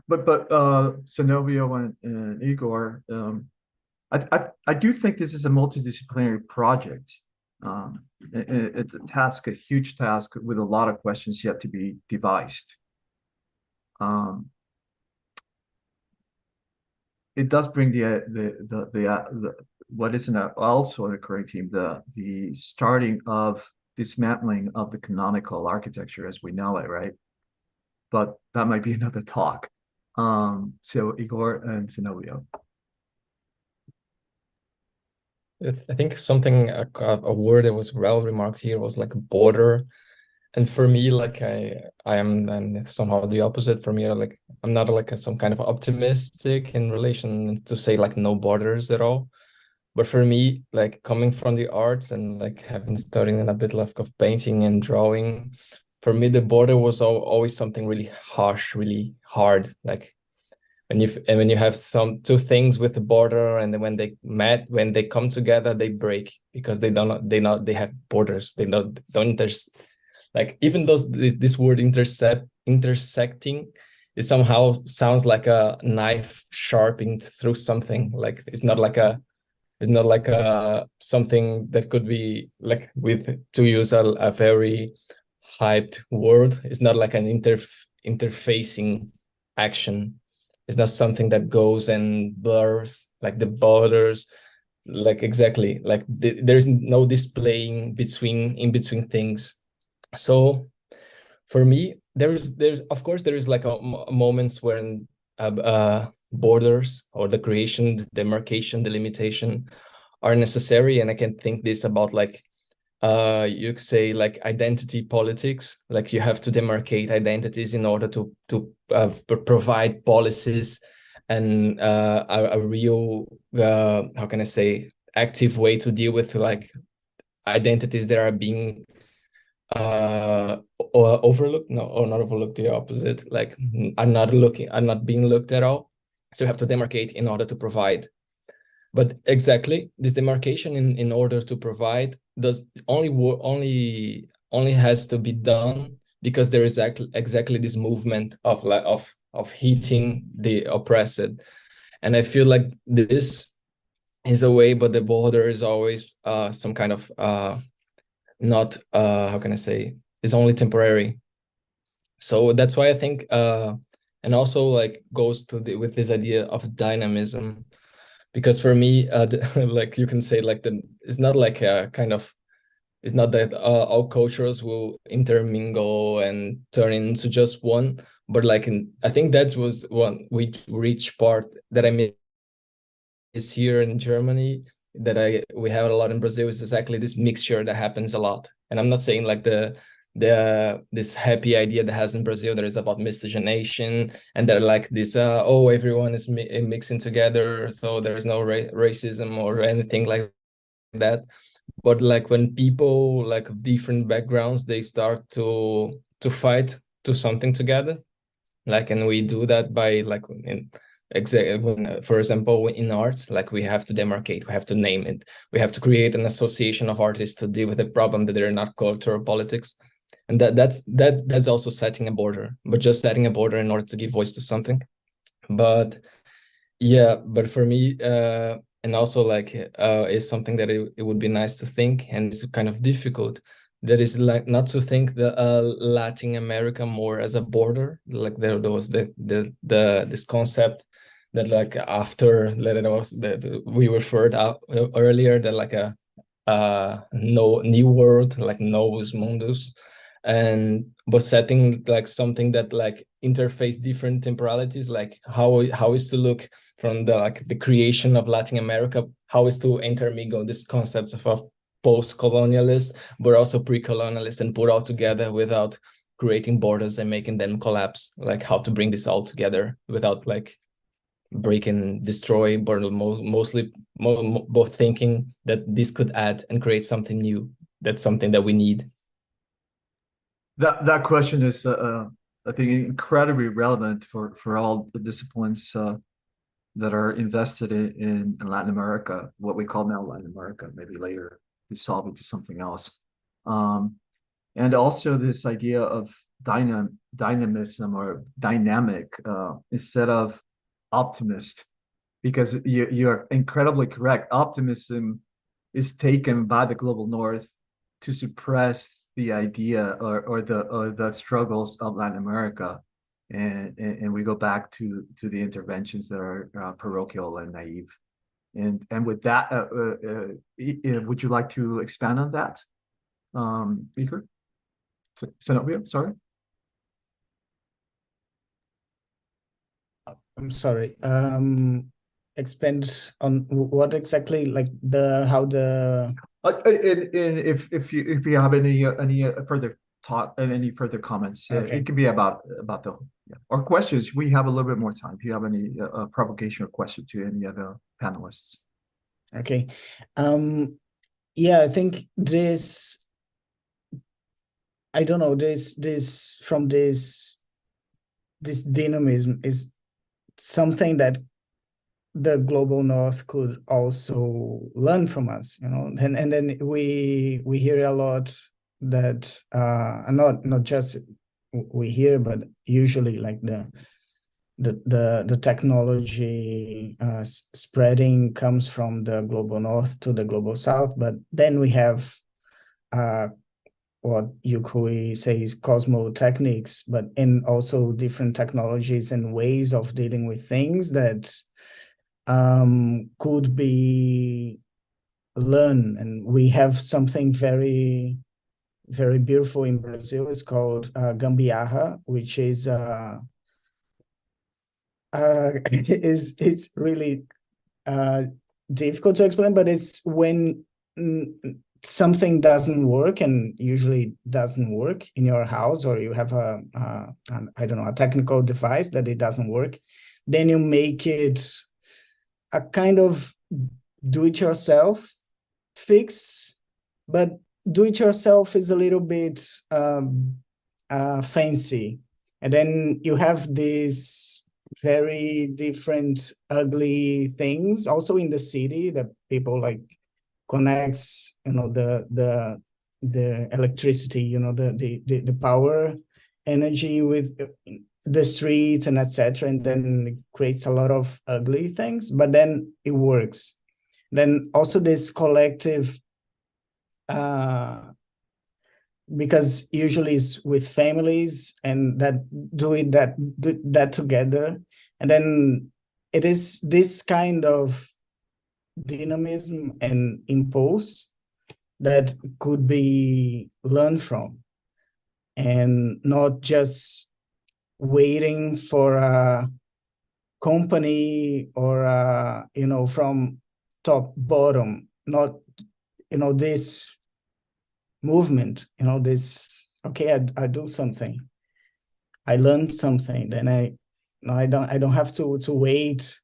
[SPEAKER 2] But Zenobio and Ygor, I do think this is a multidisciplinary project. It's a task, a huge task with a lot of questions yet to be devised. It does bring the what is also an occurring theme, the starting of dismantling of the canonical architecture as we know it, right? But that might be another talk. So Ygor and Zenobio.
[SPEAKER 5] I think something, a word that was well remarked here was like border. And for me, like I am somehow the opposite. For me, like I'm not like some kind of optimistic in relation to say like no borders at all. But for me, like coming from the arts and like having studied a bit of painting and drawing, for me the border was always something really harsh, really hard. Like when you have some two things with the border, and then when they come together, they break because they have borders. They don't like, even though this word intersecting, it somehow sounds like a knife sharpening through something. Like it's not like something that could be like, to use a very hyped word, it's not like an interfacing action. It's not something that goes and blurs like the borders, like exactly like there's no displaying in between things. So for me, there's of course there is like moments when borders or the creation, the demarcation, the limitation are necessary, and I can think this about like you could say like identity politics. Like you have to demarcate identities in order to provide policies and a real how can I say, active way to deal with like identities that are being or overlooked, no, or not overlooked, the opposite, like are not being looked at all. So you have to demarcate in order to provide. But exactly this demarcation in order to provide does only has to be done because there is exactly this movement of heating the oppressed. And I feel like this is a way, but the border is always some kind of not how can I say, is only temporary. So that's why I think and also like goes to with this idea of dynamism, because for me like you can say like it's not like a kind of, it's not that all cultures will intermingle and turn into just one, but like I think that was one rich part that I mean is here in Germany, that we have a lot in Brazil, is exactly this mixture that happens a lot. And I'm not saying like this happy idea that has in Brazil that is about miscegenation and they're like this oh, everyone is mixing together, so there's no racism or anything like that. But like when people like of different backgrounds, they start to fight to something together, like, and we do that by like for example, in arts, like we have to demarcate, we have to name it, we have to create an association of artists to deal with the problem that they're not culture or politics, and that's also setting a border, but just setting a border in order to give voice to something. But yeah, but for me, and also like is something that it would be nice to think, and it's kind of difficult. That is like not to think the Latin America more as a border. Like there was this concept that like after that it was that we referred out earlier, that like a no new world, like novus mundus, and but setting like something that like interface different temporalities, like how is to look from the like the creation of Latin America, how is to intermingle these concepts of post-colonialist but also pre-colonialist and put all together without creating borders and making them collapse, like how to bring this all together without like break and destroy, but mostly both thinking that this could add and create something new. That's something that we need.
[SPEAKER 2] That question is, I think, incredibly relevant for all the disciplines that are invested in Latin America, what we call now Latin America, maybe later dissolve into something else. And also this idea of dynamism or dynamic instead of optimist, because you're incredibly correct. Optimism is taken by the global north to suppress the idea or the struggles of Latin America, and we go back to the interventions that are parochial and naive. And with that, would you like to expand on that, Ygor? Zenobio, sorry.
[SPEAKER 4] I'm sorry. Expand on what exactly, like how the.
[SPEAKER 2] If you have any further thought and any further comments,
[SPEAKER 4] Okay.
[SPEAKER 2] it could be about the or questions. We have a little bit more time. If you have any provocation or question to any other panelists.
[SPEAKER 4] Okay. Yeah, I think this. I don't know. This dynamism is something that the global north could also learn from us, you know, and then we hear a lot that not just we hear, but usually like the technology spreading comes from the global north to the global south, but then we have what you could say is cosmotechnics, but in also different technologies and ways of dealing with things that could be learned. And we have something very, very beautiful in Brazil. It's called gambiarra, which is it's really difficult to explain, but it's when something doesn't work, and usually doesn't work in your house, or you have I don't know, a technical device that it doesn't work, then you make it a kind of do-it-yourself fix, but do-it-yourself is a little bit fancy, and then you have these very different ugly things also in the city that people like connects, you know, the electricity, you know, the power energy with the street and etc., and then it creates a lot of ugly things, but then it works. Then also this collective, because usually it's with families and that do that together, and then it is this kind of dynamism and impulse that could be learned from, and not just waiting for a company or you know, from top bottom, not, you know, this movement, you know, this, okay, I do something, I learned something, then I don't have to wait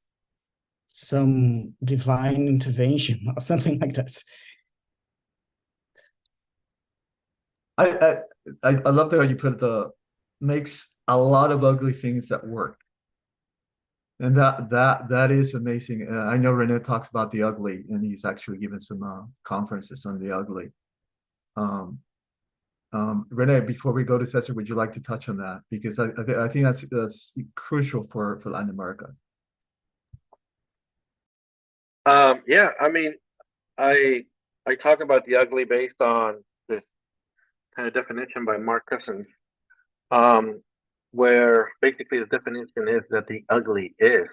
[SPEAKER 4] some divine intervention or something like that.
[SPEAKER 2] I I love the how you put the makes a lot of ugly things that work. And that is amazing. I know Rene talks about the ugly, and he's actually given some conferences on the ugly. Um, Rene, before we go to Cesar, would you like to touch on that? Because I think that's crucial for Latin America.
[SPEAKER 7] Yeah, I mean, I talk about the ugly based on this kind of definition by Mark Cresson, where basically the definition is that the ugly is.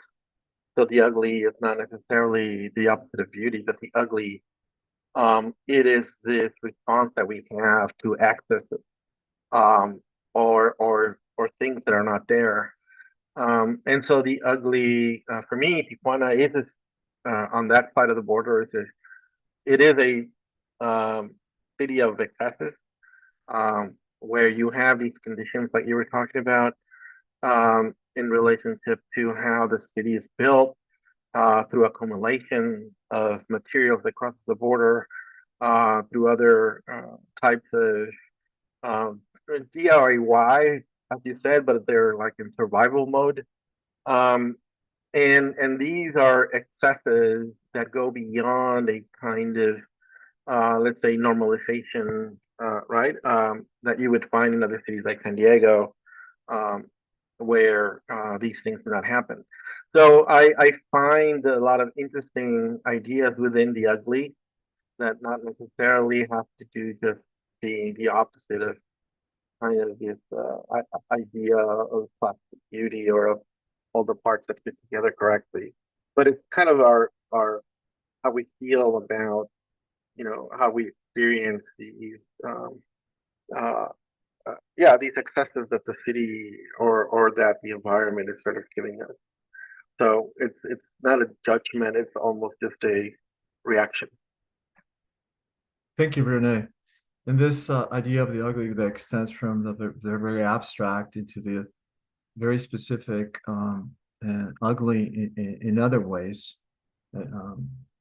[SPEAKER 7] So the ugly is not necessarily the opposite of beauty, but the ugly, it is this response that we have to excesses, or things that are not there. And so the ugly, for me, Tijuana is on that side of the border. It is a city of excesses, where you have these conditions like you were talking about, in relationship to how the city is built, through accumulation of materials across the border, through other types of DIY, as you said, but they're like in survival mode. Um, and these are excesses that go beyond a kind of, let's say, normalization, right? That you would find in other cities like San Diego, um, where these things do not happen. So I find a lot of interesting ideas within the ugly that not necessarily have to do just being the opposite of kind of this idea of plastic beauty or of all the parts that fit together correctly. But it's kind of our how we feel about, how we experience these uh, yeah, these excesses that the city or that the environment is sort of giving us. So it's not a judgment; it's almost just a reaction.
[SPEAKER 2] Thank you, Rene. And this idea of the ugly that extends from the very abstract into the very specific and ugly in other ways.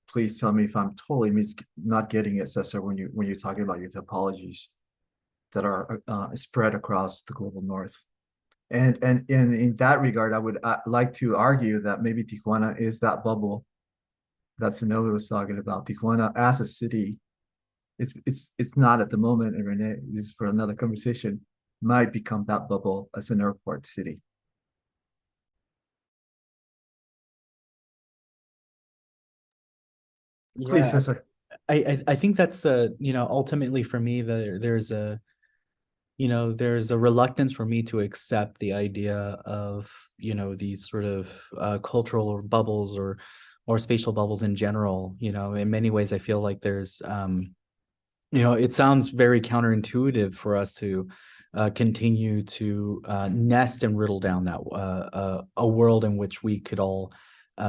[SPEAKER 2] Please tell me if I'm totally not getting it, Cesar, when you're talking about your topologies that are spread across the global north. And in that regard, I would like to argue that maybe Tijuana is that bubble that Zenobio was talking about. Tijuana as a city, it's not at the moment, and Rene, this is for another conversation, might become that bubble as an airport city. Please,
[SPEAKER 6] Yeah,
[SPEAKER 2] Cesar.
[SPEAKER 6] I think that's ultimately for me there's a reluctance for me to accept the idea of these sort of cultural bubbles or spatial bubbles in general. In many ways I feel like there's it sounds very counterintuitive for us to continue to nest and riddle down that a world in which we could all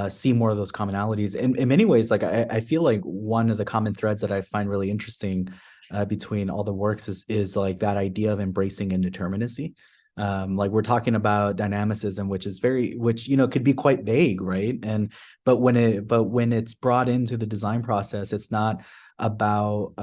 [SPEAKER 6] see more of those commonalities. In many ways, like I feel like one of the common threads that I find really interesting between all the works is like that idea of embracing indeterminacy. Like we're talking about dynamicism, which could be quite vague, right? But when it's brought into the design process, it's not about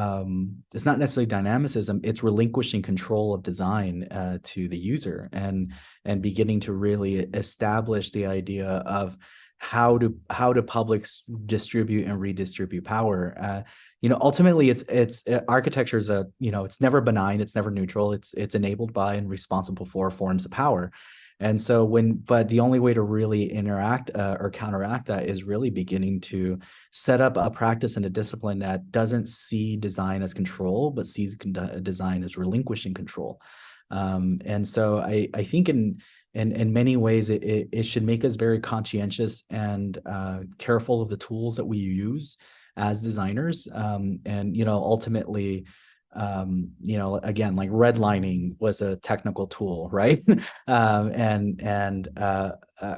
[SPEAKER 6] it's not necessarily dynamicism, it's relinquishing control of design to the user and beginning to really establish the idea of how do publics distribute and redistribute power. Ultimately it's architecture is it's never benign, it's never neutral, it's enabled by and responsible for forms of power. And so but the only way to really interact or counteract that is really beginning to set up a practice and a discipline that doesn't see design as control, but sees design as relinquishing control. And so I think in many ways, it should make us very conscientious and careful of the tools that we use as designers. And ultimately, again, like redlining was a technical tool, right? And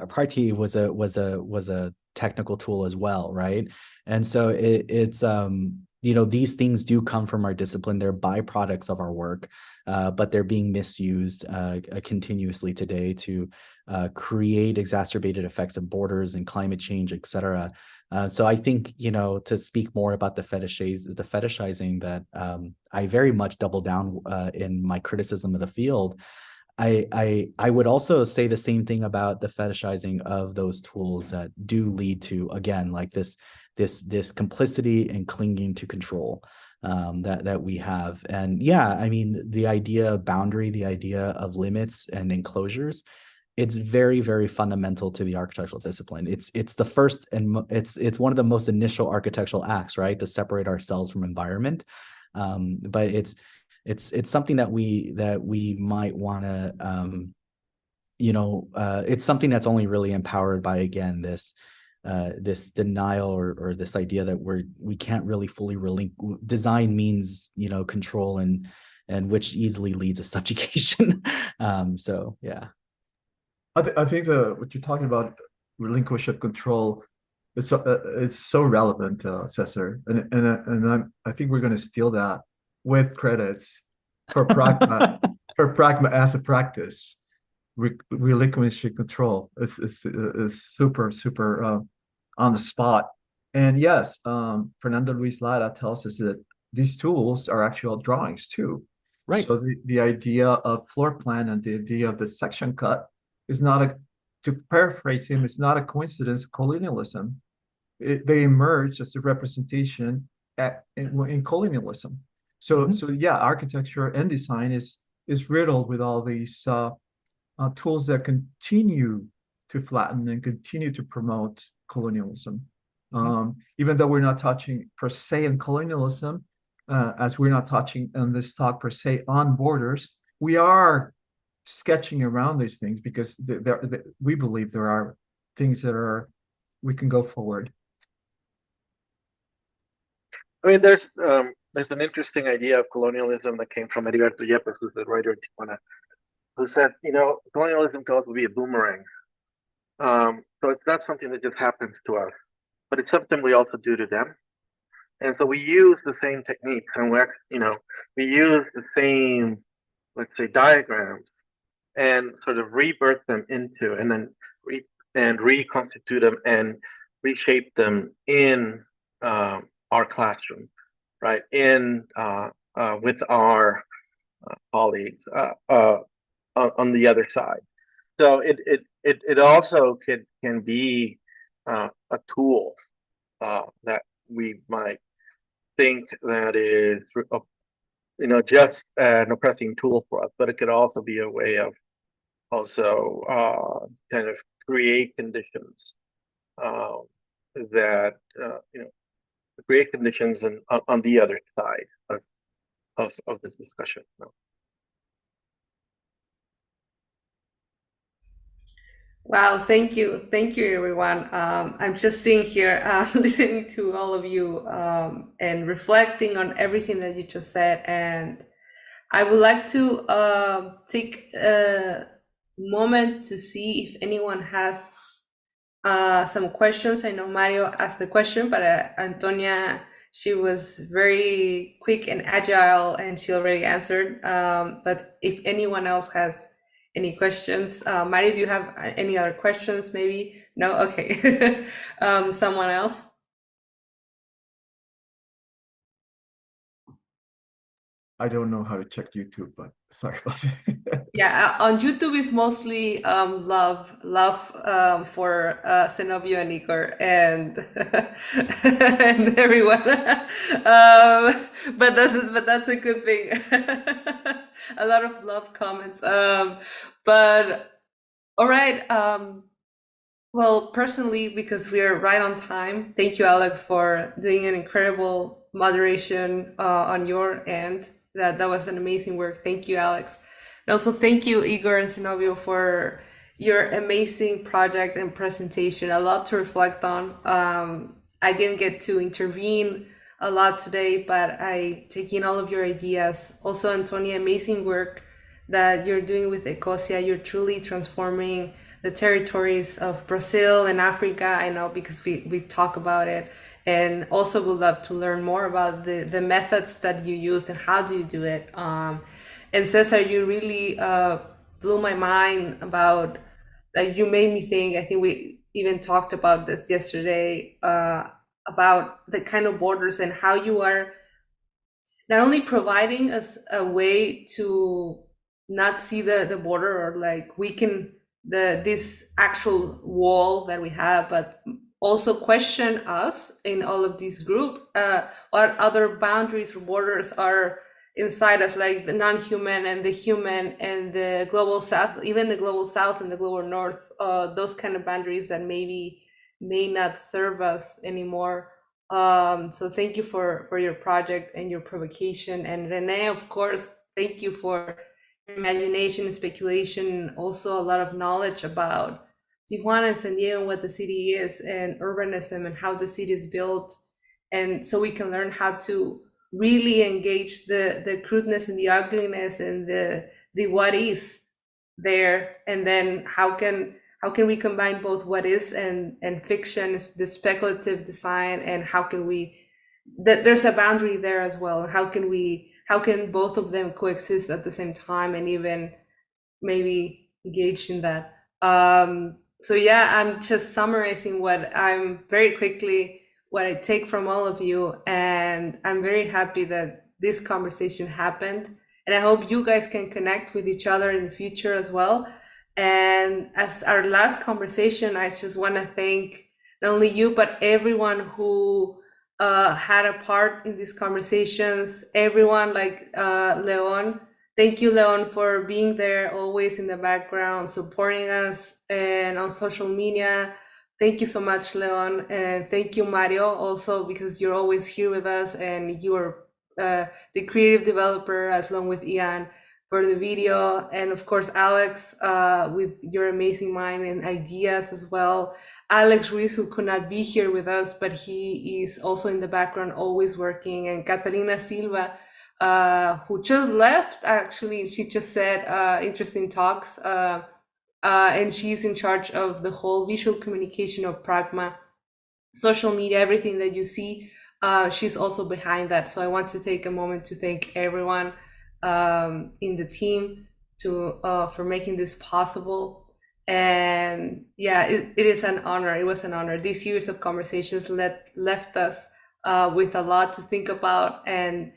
[SPEAKER 6] Party was a technical tool as well, right? And so it's these things do come from our discipline. They're byproducts of our work. but they're being misused continuously today to create exacerbated effects of borders and climate change, et cetera. So I think, to speak more about the fetishizing that I very much double down in my criticism of the field. I would also say the same thing about the fetishizing of those tools that do lead to, again, like this complicity and clinging to control that we have. And yeah, I mean, the idea of boundary, the idea of limits and enclosures, it's very, very fundamental to the architectural discipline. It's the first and it's one of the most initial architectural acts, right, to separate ourselves from environment. But it's something that we might want to it's something that's only really empowered by, again, this denial or this idea that we can't really fully design means control and which easily leads to subjugation. So yeah,
[SPEAKER 2] I think what you're talking about, relinquish of control, is so relevant, Cesar, and I think we're going to steal that with credits for Pragma for Pragma as a practice. Relinquishing control is super on the spot. And yes, Fernando Luis Lara tells us that these tools are actual drawings too.
[SPEAKER 6] right.
[SPEAKER 2] So the idea of floor plan and the idea of the section cut is not to paraphrase him, it's not a coincidence of colonialism. They emerged as a representation in colonialism. So yeah, architecture and design is riddled with all these tools that continue to flatten and continue to promote colonialism. Even though we're not touching per se on colonialism, as we're not touching on this talk per se on borders, we are sketching around these things because we believe there are things that we can go forward.
[SPEAKER 7] I mean, there's an interesting idea of colonialism that came from Heriberto Yepes, who's the writer in Tijuana, who said, colonialism can also be a boomerang. So it's not something that just happens to us, but it's something we also do to them. And so we use the same techniques, and we use the same, let's say, diagrams, and sort of rebirth them into, and then reconstitute them and reshape them in our classroom, right? With our colleagues on the other side. So it also can be a tool that we might think that is just an oppressing tool for us, but it could also be a way of also kind of create conditions that create conditions on the other side of this discussion.
[SPEAKER 1] Wow, thank you, everyone. I'm just sitting here listening to all of you and reflecting on everything that you just said, and I would like to take a moment to see if anyone has some questions. I know Mario asked the question, but Antonia, she was very quick and agile, and she already answered. But if anyone else has any questions, Mario, do you have any other questions? Maybe no. Okay, someone else.
[SPEAKER 2] I don't know how to check YouTube, but sorry about that.
[SPEAKER 1] Yeah, on YouTube is mostly love for Zenobio and Ygor and and everyone. But that's a good thing. A lot of love comments. But all right. Well, personally, because we are right on time, thank you, Alex, for doing an incredible moderation on your end. That was an amazing work. Thank you, Alex. And also thank you, Ygor and Zenobio, for your amazing project and presentation. A lot to reflect on. I didn't get to intervene a lot today, but I take in all of your ideas. Also, Antonia, amazing work that you're doing with Ecosia. You're truly transforming the territories of Brazil and Africa. I know because we talk about it. And also would love to learn more about the methods that you use and how do you do it. And Cesar, you really blew my mind about, like, you made me think. I think we even talked about this yesterday, about the kind of borders and how you are not only providing us a way to not see the border or like weaken this actual wall that we have, but also question us in all of these group, what other boundaries or borders are inside us, like the non-human and the human and the global south, even the global south and the global north, those kind of boundaries that maybe may not serve us anymore. So thank you for your project and your provocation. And Rene, of course, thank you for your imagination and speculation, also a lot of knowledge about Tijuana and San Diego and what the city is and urbanism and how the city is built. And so we can learn how to really engage the crudeness and the ugliness and the what is there. And then how can we combine both what is and fiction, the speculative design, and how can we, that there's a boundary there as well. How can both of them coexist at the same time and even maybe engage in that? So yeah, I'm just summarizing what I take from all of you, and I'm very happy that this conversation happened, and I hope you guys can connect with each other in the future as well. And as our last conversation, I just want to thank not only you, but everyone who had a part in these conversations, everyone like Leon. Thank you, Leon, for being there always in the background, supporting us and on social media. Thank you so much, Leon. And thank you, Mario, also because you're always here with us and you're the creative developer, as long with Ian, for the video. And of course, Alex, with your amazing mind and ideas as well. Alex Ruiz, who could not be here with us, but he is also in the background, always working. And Catalina Silva, who just left, actually, she just said interesting talks. And she's in charge of the whole visual communication of Pragma, social media, everything that you see. She's also behind that. So I want to take a moment to thank everyone in the team for making this possible. And yeah, it is an honor. It was an honor. These years of conversations left us with a lot to think about. And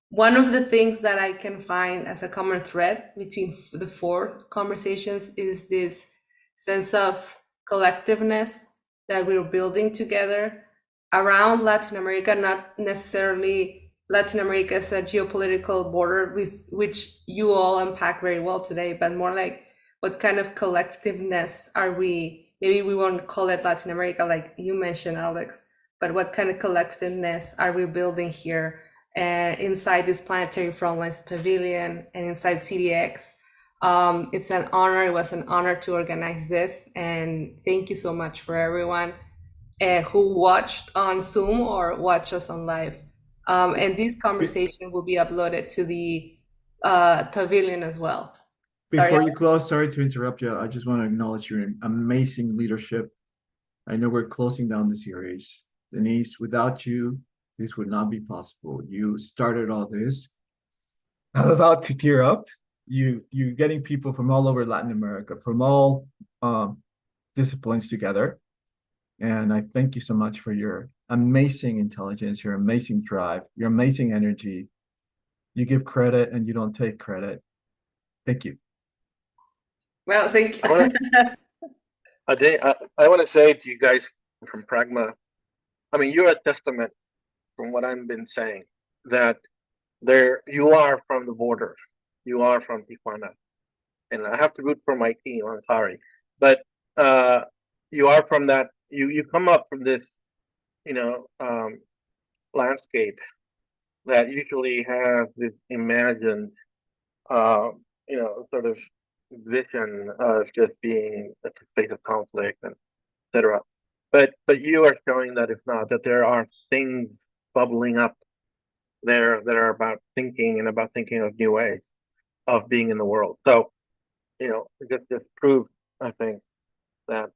[SPEAKER 1] one of the things that I can find as a common thread between the four conversations is this sense of collectiveness that we're building together around Latin America, not necessarily Latin America as a geopolitical border, which you all unpack very well today, but more like what kind of collectiveness are we, maybe we won't call it Latin America like you mentioned, Alex, but what kind of collectiveness are we building here inside this Planetary Frontlines pavilion and inside CityX? It's an honor. It was an honor to organize this, and thank you so much for everyone who watched on Zoom or watch us on live. And this conversation will be uploaded to the pavilion as well.
[SPEAKER 2] Before you close, sorry to interrupt you. I just want to acknowledge your amazing leadership. I know we're closing down the series. Denise, without you, this would not be possible. You started all this. I'm about to tear up. You getting people from all over Latin America, from all disciplines together. And I thank you so much for your amazing intelligence, your amazing drive, your amazing energy. You give credit and you don't take credit. Thank you.
[SPEAKER 1] Well, thank you.
[SPEAKER 7] I want to say to you guys from Pragma, I mean, you're a testament from what I've been saying, that you are from the border, you are from Tijuana, and I have to root for my team. I'm sorry, but you are from that. You come up from this, landscape that usually has this imagined, sort of vision of just being a space of conflict and etc. But you are showing that it's not, that there are things bubbling up there that are about thinking and about thinking of new ways of being in the world. So, it just proves, I think, that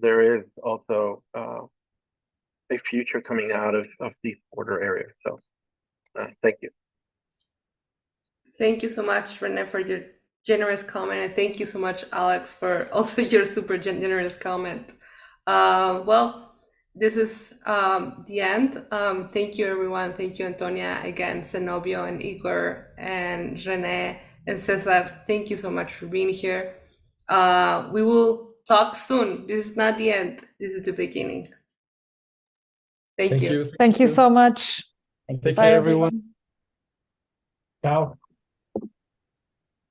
[SPEAKER 7] there is also a future coming out of these border areas. So, thank you.
[SPEAKER 1] Thank you so much, Rene, for your generous comment, and thank you so much, Alex, for also your super generous comment. Well, this is the end. Thank you, everyone. Thank you, Antonia, again, Zenobio and Igor and Rene and Cesar. Thank you so much for being here. We will talk soon. This is not the end. This is the beginning. Thank you.
[SPEAKER 3] Thank you so much.
[SPEAKER 5] Take
[SPEAKER 3] Bye,
[SPEAKER 5] care, everyone.
[SPEAKER 3] everyone.
[SPEAKER 8] Ciao.